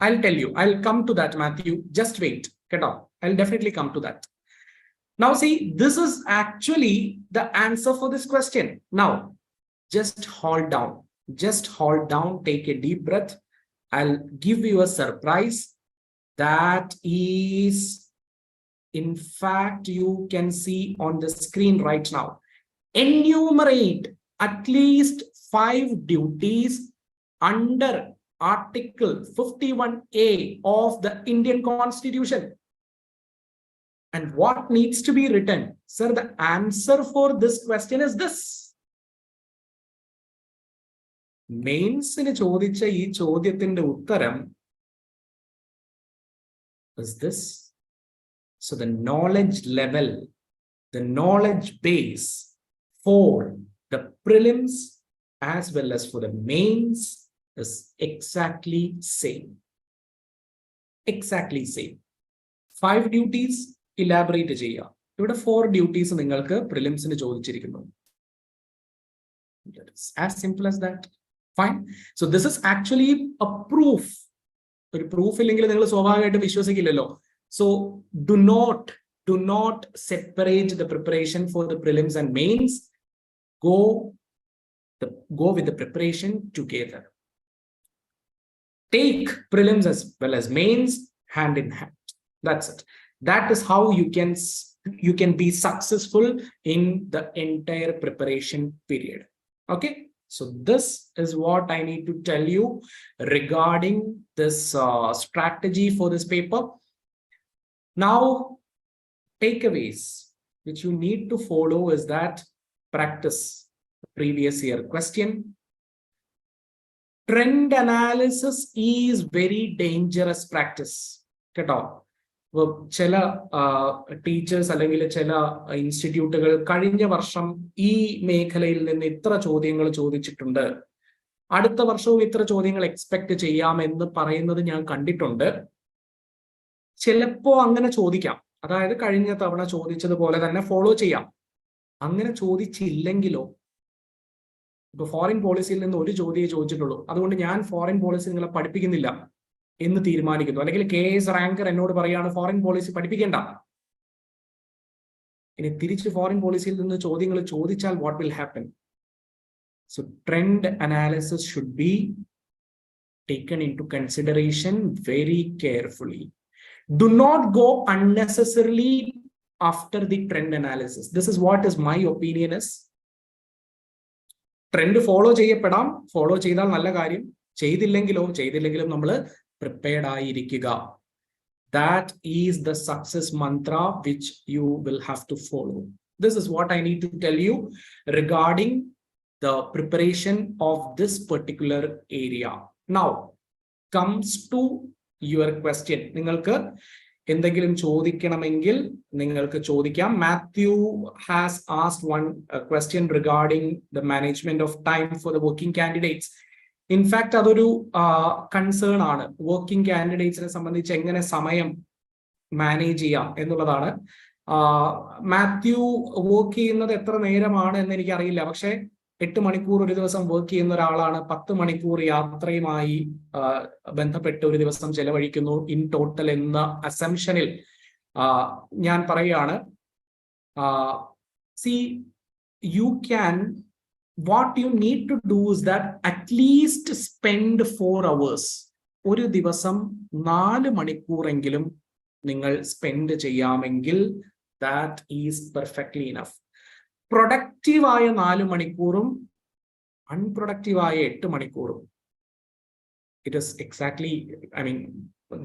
I'll tell you. I'll come to that, Matthew. Just wait. I'll definitely come to that. Now, see, this is actually the answer for this question. Now, just hold down. Just hold down. Take a deep breath. I'll give you a surprise. That is, in fact, you can see on the screen right now. Enumerate at least 5 duties under Article 51A of the Indian Constitution. And what needs to be written? Sir, the answer for this question is this. Mains-ine chodicha ee chodyathinte uttaram is this. So the knowledge level, the knowledge base for the prelims as well as for the mains is exactly same. Exactly same. 5 duties elaborate cheya. ഇവിടെ 4 duties നിങ്ങൾക്ക് പ്രിലിംസിന് ചോദിച്ചിരിക്കുന്നു. That is as simple as that. Fine. So this is actually a proof. ഒരു പ്രൂഫ് ഇല്ലെങ്കിൽ നിങ്ങൾ സ്വാഭാവികമായിട്ടും വിശ്വസിക്കില്ലല്ലോ. So do not separate the preparation for the prelims and mains. Go with the preparation together. Take prelims as well as mains hand in hand. That's it. That is how you can be successful in the entire preparation period. Okay, so this is what I need to tell you regarding this strategy for this paper. Now, takeaways which you need to follow is that practice the previous year question. Trend analysis is very dangerous practice. കേട്ടോ, ചില ടീച്ചേഴ്സ് അല്ലെങ്കിൽ ചില ഇൻസ്റ്റിറ്റ്യൂട്ടുകൾ കഴിഞ്ഞ വർഷം ഈ മേഖലയിൽ നിന്ന് ഇത്ര ചോദ്യങ്ങൾ ചോദിച്ചിട്ടുണ്ട്, അടുത്ത വർഷവും ഇത്ര ചോദ്യങ്ങൾ എക്സ്പെക്ട് ചെയ്യാമെന്ന് പറയുന്നത് ഞാൻ കണ്ടിട്ടുണ്ട്. ചിലപ്പോ അങ്ങനെ ചോദിക്കാം, അതായത് കഴിഞ്ഞ തവണ ചോദിച്ചതുപോലെ തന്നെ ഫോളോ ചെയ്യാം. അങ്ങനെ ചോദിച്ചില്ലെങ്കിലോ, ഇപ്പൊ ഫോറിൻ പോളിസിയിൽ നിന്ന് ഒരു ചോദ്യമേ ചോദിച്ചിട്ടുള്ളൂ, അതുകൊണ്ട് ഞാൻ ഫോറിൻ പോളിസി നിങ്ങളെ പഠിപ്പിക്കുന്നില്ല എന്ന് തീരുമാനിക്കുന്നു, അല്ലെങ്കിൽ KAS റാങ്കർ എന്നോട് പറയാണ് ഫോറിൻ പോളിസി പഠിപ്പിക്കേണ്ട. ഇനി തിരിച്ച് ഫോറിൻ പോളിസിയിൽ നിന്ന് ചോദ്യങ്ങൾ ചോദിച്ചാൽ what will happen? So trend analysis should be taken into consideration very carefully. Do not go unnecessarily after the trend analysis. This is what is my opinion is. Trend follow ചെയ്യപ്പെടാം, ഫോളോ ചെയ്താൽ നല്ല കാര്യം, ചെയ്തില്ലെങ്കിലും നമ്മൾ prepared ആയിരിക്കുക. That is the success mantra which you will have to follow. This is what I need to tell you regarding the preparation of this particular area. Now comes to your question. നിങ്ങൾക്ക് എന്തെങ്കിലും ചോദിക്കണമെങ്കിൽ നിങ്ങൾക്ക് ചോദിക്കാം. Matthew has asked one question regarding the management of time for the working candidates. In fact അതൊരു കൺസേൺ ആണ്. വർക്കിംഗ് കാൻഡിഡേറ്റ്സിനെ സംബന്ധിച്ച് എങ്ങനെ സമയം മാനേജ് ചെയ്യാം എന്നുള്ളതാണ്. മാത്യു വർക്ക് ചെയ്യുന്നത് എത്ര നേരമാണ് എന്ന് എനിക്കറിയില്ല, പക്ഷെ 8 മണിക്കൂർ ഒരു ദിവസം വർക്ക് ചെയ്യുന്ന ഒരാളാണ്. 10 മണിക്കൂർ യാത്രയുമായി ബന്ധപ്പെട്ട് ഒരു ദിവസം ചെലവഴിക്കുന്നു ഇൻ ടോട്ടൽ എന്ന അസംഷനിൽ ഞാൻ പറയുകയാണ്. See, you can, what you need to do is that at least spend 4 hours. ഒരു ദിവസം 4 മണിക്കൂറെങ്കിലും നിങ്ങൾ സ്പെൻഡ് ചെയ്യാമെങ്കിൽ that is perfectly enough. പ്രൊഡക്റ്റീവായ 4 മണിക്കൂറും അൺപ്രൊഡക്റ്റീവായ 8 മണിക്കൂറും, it is exactly, I mean,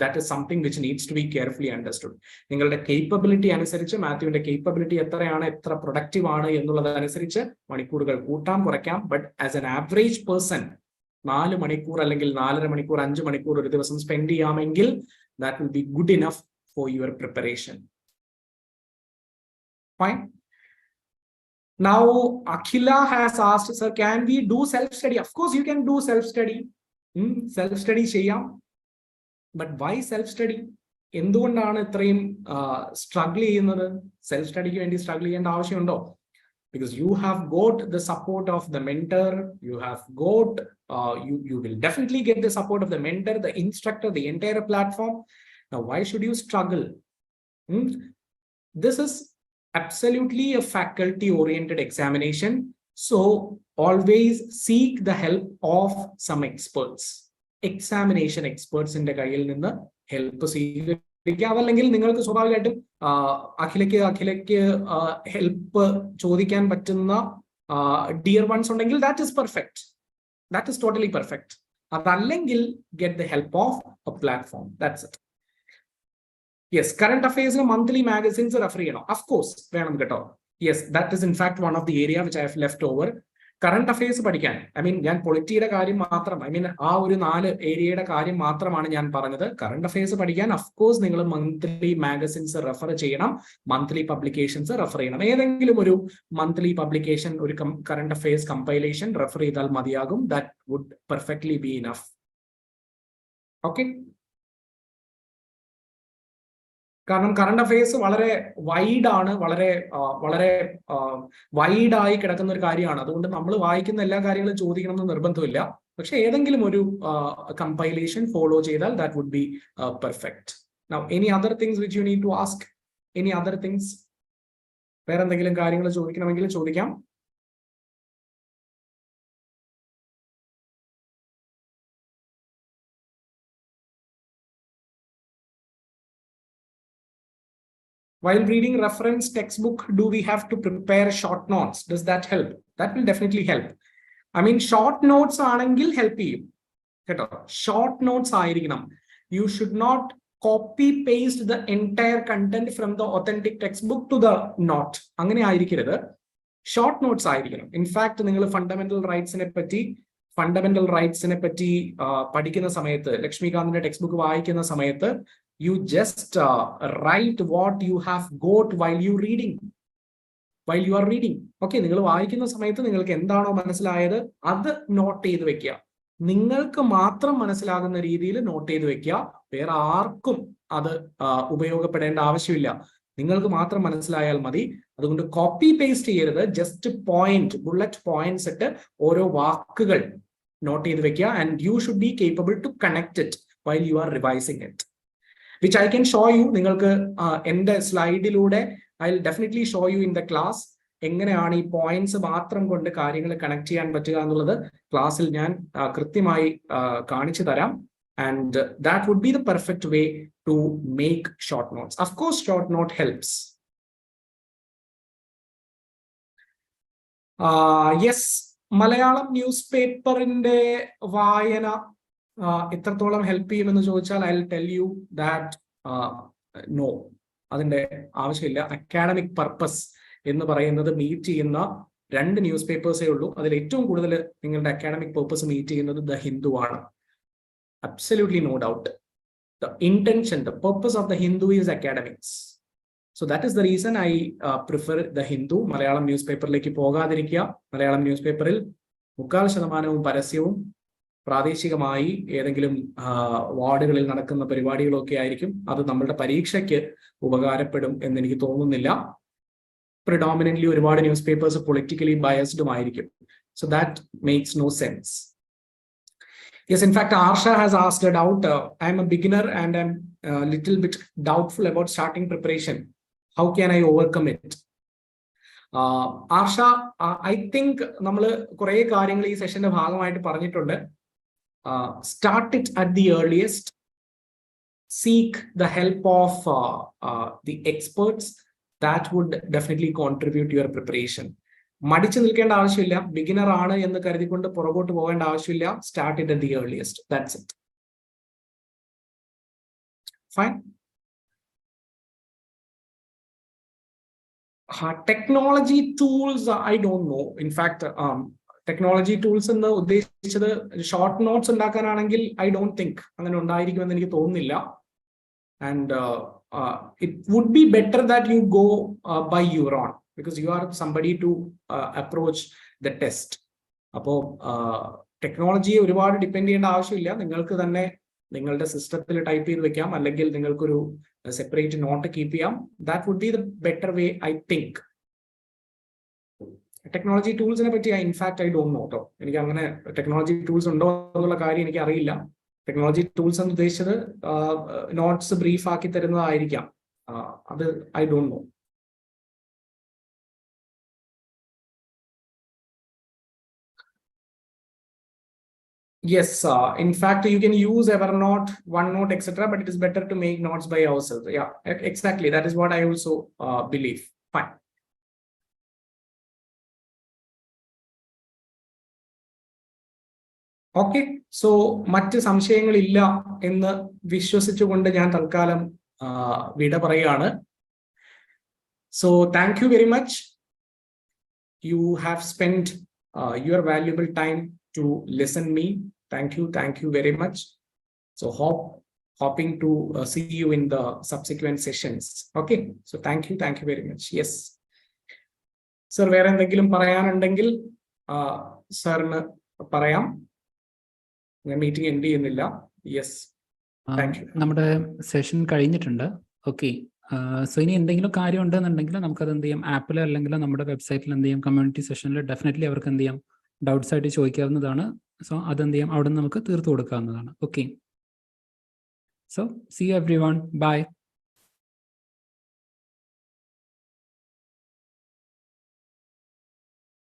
that is something which needs to be carefully understood. നിങ്ങളുടെ കേപ്പബിലിറ്റി അനുസരിച്ച്, മാത്യുവിന്റെ കേപ്പബിലിറ്റി എത്രയാണ്, എത്ര പ്രൊഡക്റ്റീവ് ആണ് എന്നുള്ളതനുസരിച്ച് മണിക്കൂറുകൾ കൂട്ടാം കുറയ്ക്കാം. But as an average person 4 മണിക്കൂർ അല്ലെങ്കിൽ 4.5 മണിക്കൂർ 5 മണിക്കൂർ ഒരു ദിവസം സ്പെൻഡ് ചെയ്യാമെങ്കിൽ that will be good enough for your preparation. Fine. Now, Akhila has asked, sir, can we do self-study? Of course, you can do self-study. Self-study ചെയ്യാം. But why self-study? എന്തുകൊണ്ടാണ് ഇത്രയും സ്ട്രഗിൾ ചെയ്യുന്നത്? സെൽഫ് സ്റ്റഡിക്ക് വേണ്ടി സ്ട്രഗിൾ ചെയ്യേണ്ട ആവശ്യമുണ്ടോ? Because you have got the support of the mentor, you have got, you will definitely get the support of the mentor, the instructor, the entire platform. Now, why should you struggle? This is absolutely a faculty-oriented examination. So always seek the help of some experts. Examination experts in the കയ്യിൽ നിന്ന് help സ്വീകരിക്കുക. അതല്ലെങ്കിൽ നിങ്ങൾക്ക് സ്വാഭാവികമായിട്ടും അഖിലയ്ക്ക് ഹെൽപ്പ് ചോദിക്കാൻ പറ്റുന്ന ഡിയർ വൺസ് ഉണ്ടെങ്കിൽ that is perfect. That is totally perfect. അതല്ലെങ്കിൽ get the help of a platform. That's it. Yes, current അഫയേഴ്സിന് മന്ത്ലി മാഗസിൻസ് റെഫർ ചെയ്യണം. ഓഫ് കോഴ്സ് വേണം കേട്ടോ. Yes, that is in fact one of the area which I have left over. Current affairs പഠിക്കാൻ, ഞാൻ പൊളിറ്റിയുടെ കാര്യം മാത്രം, ആ ഒരു 4 ഏരിയയുടെ കാര്യം മാത്രമാണ് ഞാൻ പറഞ്ഞത്. കറണ്ട് അഫയേഴ്സ് പഠിക്കാൻ അഫ്കോഴ്സ് നിങ്ങൾ മന്ത്ലി മാഗസിൻസ് റെഫർ ചെയ്യണം, മന്ത്ലി പബ്ലിക്കേഷൻസ് റെഫർ ചെയ്യണം. ഏതെങ്കിലും ഒരു മന്ത്ലി പബ്ലിക്കേഷൻ, ഒരു കറണ്ട് അഫയേഴ്സ് കമ്പൈലേഷൻ റെഫർ ചെയ്താൽ മതിയാകും. That would perfectly be enough. Okay, കാരണം കറണ്ട് അഫയേഴ്സ് വളരെ വൈഡാണ്, വളരെ വൈഡായി കിടക്കുന്ന ഒരു കാര്യമാണ്. അതുകൊണ്ട് നമ്മൾ വായിക്കുന്ന എല്ലാ കാര്യങ്ങളും ചോദിക്കണം എന്ന് നിർബന്ധമില്ല. പക്ഷെ ഏതെങ്കിലും ഒരു കമ്പൈലേഷൻ ഫോളോ ചെയ്താൽ that would be perfect. Now any other things which you need to ask? Any other things? വേറെ എന്തെങ്കിലും കാര്യങ്ങൾ ചോദിക്കണമെങ്കിൽ ചോദിക്കാം. While reading reference textbook, do we have to prepare short notes? Does that help? That will definitely help. Short notes ആണെങ്കിൽ help ചെയ്യും കേട്ടോ. Short notes ആയിരിക്കണം. You should not copy paste the entire content from the authentic textbook to the note. അങ്ങനെ ആയിരിക്കരുത്. ഷോർട്ട് നോട്ട്സ് ആയിരിക്കണം. ഇൻഫാക്ട് നിങ്ങൾ ഫണ്ടമെന്റൽ റൈറ്റ്സിനെ പറ്റി പഠിക്കുന്ന സമയത്ത്, ലക്ഷ്മികാന്തിന്റെ ടെക്സ്റ്റ് ബുക്ക് വായിക്കുന്ന സമയത്ത്, you just write what you have got while you are reading. Okay, നിങ്ങൾ വായിക്കുന്ന സമയത്ത് നിങ്ങൾക്ക് എന്താണോ മനസ്സിലായത് അത് നോട്ട് ചെയ്ത് വെക്കുക. നിങ്ങൾക്ക് മാത്രം മനസ്സിലാകുന്ന രീതിയിൽ നോട്ട് ചെയ്ത് വെക്കുക. വേറെ ആർക്കും അത് ഉപയോഗപ്പെടേണ്ട ആവശ്യമില്ല. നിങ്ങൾക്ക് മാത്രം മനസ്സിലായാൽ മതി. അതുകൊണ്ട് കോപ്പി പേസ്റ്റ് ചെയ്യരുത്. ജസ്റ്റ് ബുള്ളറ്റ് പോയിന്റ്സ് ഇട്ട് ഓരോ വാക്കുകൾ നോട്ട് ചെയ്ത് വെക്കുക. And you should be capable to connect it while you are revising it, which I can show you. നിങ്ങൾക്ക് എൻ്റെ സ്ലൈഡിലൂടെ I will definitely show you in the class എങ്ങനെയാണ് ഈ പോയിന്റ്സ് മാത്രം കൊണ്ട് കാര്യങ്ങൾ കണക്ട് ചെയ്യാൻ പറ്റുക എന്നുള്ളത് ക്ലാസ്സിൽ ഞാൻ കൃത്യമായി കാണിച്ചു തരാം. And that would be the perfect way to make short notes. Of course short note helps. Yes, Malayalam news പേപ്പറിന്റെ വായന എത്രത്തോളം ഹെൽപ്പ് ചെയ്യുമെന്ന് ചോദിച്ചാൽ I will tell you that no, അതിന്റെ ആവശ്യമില്ല. അക്കാഡമിക് പർപ്പസ് എന്ന് പറയുന്നത് മീറ്റ് ചെയ്യുന്ന 2 ന്യൂസ് പേപ്പേഴ്സേ ഉള്ളൂ. അതിൽ ഏറ്റവും കൂടുതൽ നിങ്ങളുടെ അക്കാഡമിക് പർപ്പസ് മീറ്റ് ചെയ്യുന്നത് ദ ഹിന്ദു ആണ്. Absolutely no doubt. The intention, the purpose of the Hindu is academics. So that is the reason I prefer the Hindu. Malayalam news പേപ്പറിലേക്ക് പോകാതിരിക്കുക. മലയാളം ന്യൂസ് പേപ്പറിൽ 3/4% പരസ്യവും പ്രാദേശികമായി ഏതെങ്കിലും വാർഡുകളിൽ നടക്കുന്ന പരിപാടികളൊക്കെ ആയിരിക്കും. അത് നമ്മളുടെ പരീക്ഷയ്ക്ക് ഉപകാരപ്പെടും എന്ന് എനിക്ക് തോന്നുന്നില്ല. പ്രിഡോമിനന്റ്ലി ഒരുപാട് ന്യൂസ് പേപ്പേഴ്സ് പൊളിറ്റിക്കലി ബയസ്ഡും ആയിരിക്കും. So that makes no sense. Yes, in fact Arsha has asked out, I am a beginner and I am little bit doubtful about starting preparation. How can I overcome it? Arsha, I think നമ്മൾ കുറെ കാര്യങ്ങൾ ഈ സെഷന്റെ ഭാഗമായിട്ട് പറഞ്ഞിട്ടുണ്ട്. Start it at the earliest. Seek the help of the experts. That would definitely contribute to your preparation. മടിച്ചു നിൽക്കേണ്ട ആവശ്യമില്ല. ബിഗിനർ ആണ് എന്ന് കരുതിക്കൊണ്ട് പുറകോട്ട് പോകേണ്ട ആവശ്യമില്ല. Start it at the earliest. That's it. Fine. Technology tools, I don't know. In fact, technology tools എന്ന് ഉദ്ദേശിച്ചത് ഷോർട്ട് നോട്ട്സ് ഉണ്ടാക്കാനാണെങ്കിൽ ഐ ഡോണ്ട് തിങ്ക് അങ്ങനെ ഉണ്ടായിരിക്കുമെന്ന് എനിക്ക് തോന്നുന്നില്ല. and it would be better that you go by your own, because you are somebody to approach the test. അപ്പോൾ ടെക്നോളജി ഒരുപാട് ഡിപ്പെൻഡ് ചെയ്യേണ്ട ആവശ്യമില്ല. നിങ്ങൾക്ക് തന്നെ നിങ്ങളുടെ സിസ്റ്റത്തിൽ ടൈപ്പ് ചെയ്ത് വെക്കാം, അല്ലെങ്കിൽ നിങ്ങൾക്കൊരു സെപ്പറേറ്റ് നോട്ട് കീപ്പ് ചെയ്യാം. That would be the better way, I think. Technology ടൂൾസിനെ പറ്റി ഇൻഫാക്ട് ഐ ഡോണ്ട് നോ കേട്ടോ. എനിക്ക് അങ്ങനെ ടെക്നോളജി ടൂൾസ് ഉണ്ടോ എന്നുള്ള കാര്യം എനിക്ക് അറിയില്ല. ടെക്നോളജി ടൂൾസ് എന്ന് ഉദ്ദേശിച്ചത് നോട്ട്സ് ബ്രീഫ് ആക്കി തരുന്നതായിരിക്കാം. അത് I don't know. Yes, in fact, you can use Evernote, OneNote, etc., but it is better to make notes by ourselves. Yeah, exactly. That is what I also believe. Fine. Okay, so മറ്റ് സംശയങ്ങളില്ല എന്ന് വിശ്വസിച്ചുകൊണ്ട് ഞാൻ തൽക്കാലം വിട പറയുകയാണ്. So thank you very much. You have spent your valuable time to listen me. Thank you very much. So hoping to see you in the subsequent sessions. Okay, so thank you very much. Yes, sir, വേറെ എന്തെങ്കിലും പറയാനുണ്ടെങ്കിൽ സാറിന് പറയാം. ഞാൻ മീറ്റിംഗ് എൻഡ് ചെയ്യുന്നില്ല. Yes, thank you. നമ്മുടെ സെഷൻ കഴിഞ്ഞിട്ടുണ്ട്. ഓക്കെ, സോ ഇനി എന്തെങ്കിലും കാര്യം ഉണ്ടെന്നുണ്ടെങ്കിൽ നമുക്കത് എന്ത് ചെയ്യാം, ആപ്പിൽ അല്ലെങ്കിൽ നമ്മുടെ വെബ്സൈറ്റിൽ എന്ത് ചെയ്യാം, കമ്മ്യൂണിറ്റി സെഷനിൽ ഡെഫിനറ്റ്ലി അവർക്ക് എന്ത് ചെയ്യാം, ഡൗട്ട്സ് ആയിട്ട് ചോദിക്കാവുന്നതാണ്. സോ അതെന്ത് ചെയ്യാം, അവിടെ നിന്ന് നമുക്ക് തീർത്തു കൊടുക്കാവുന്നതാണ്. Okay, so see you everyone, by.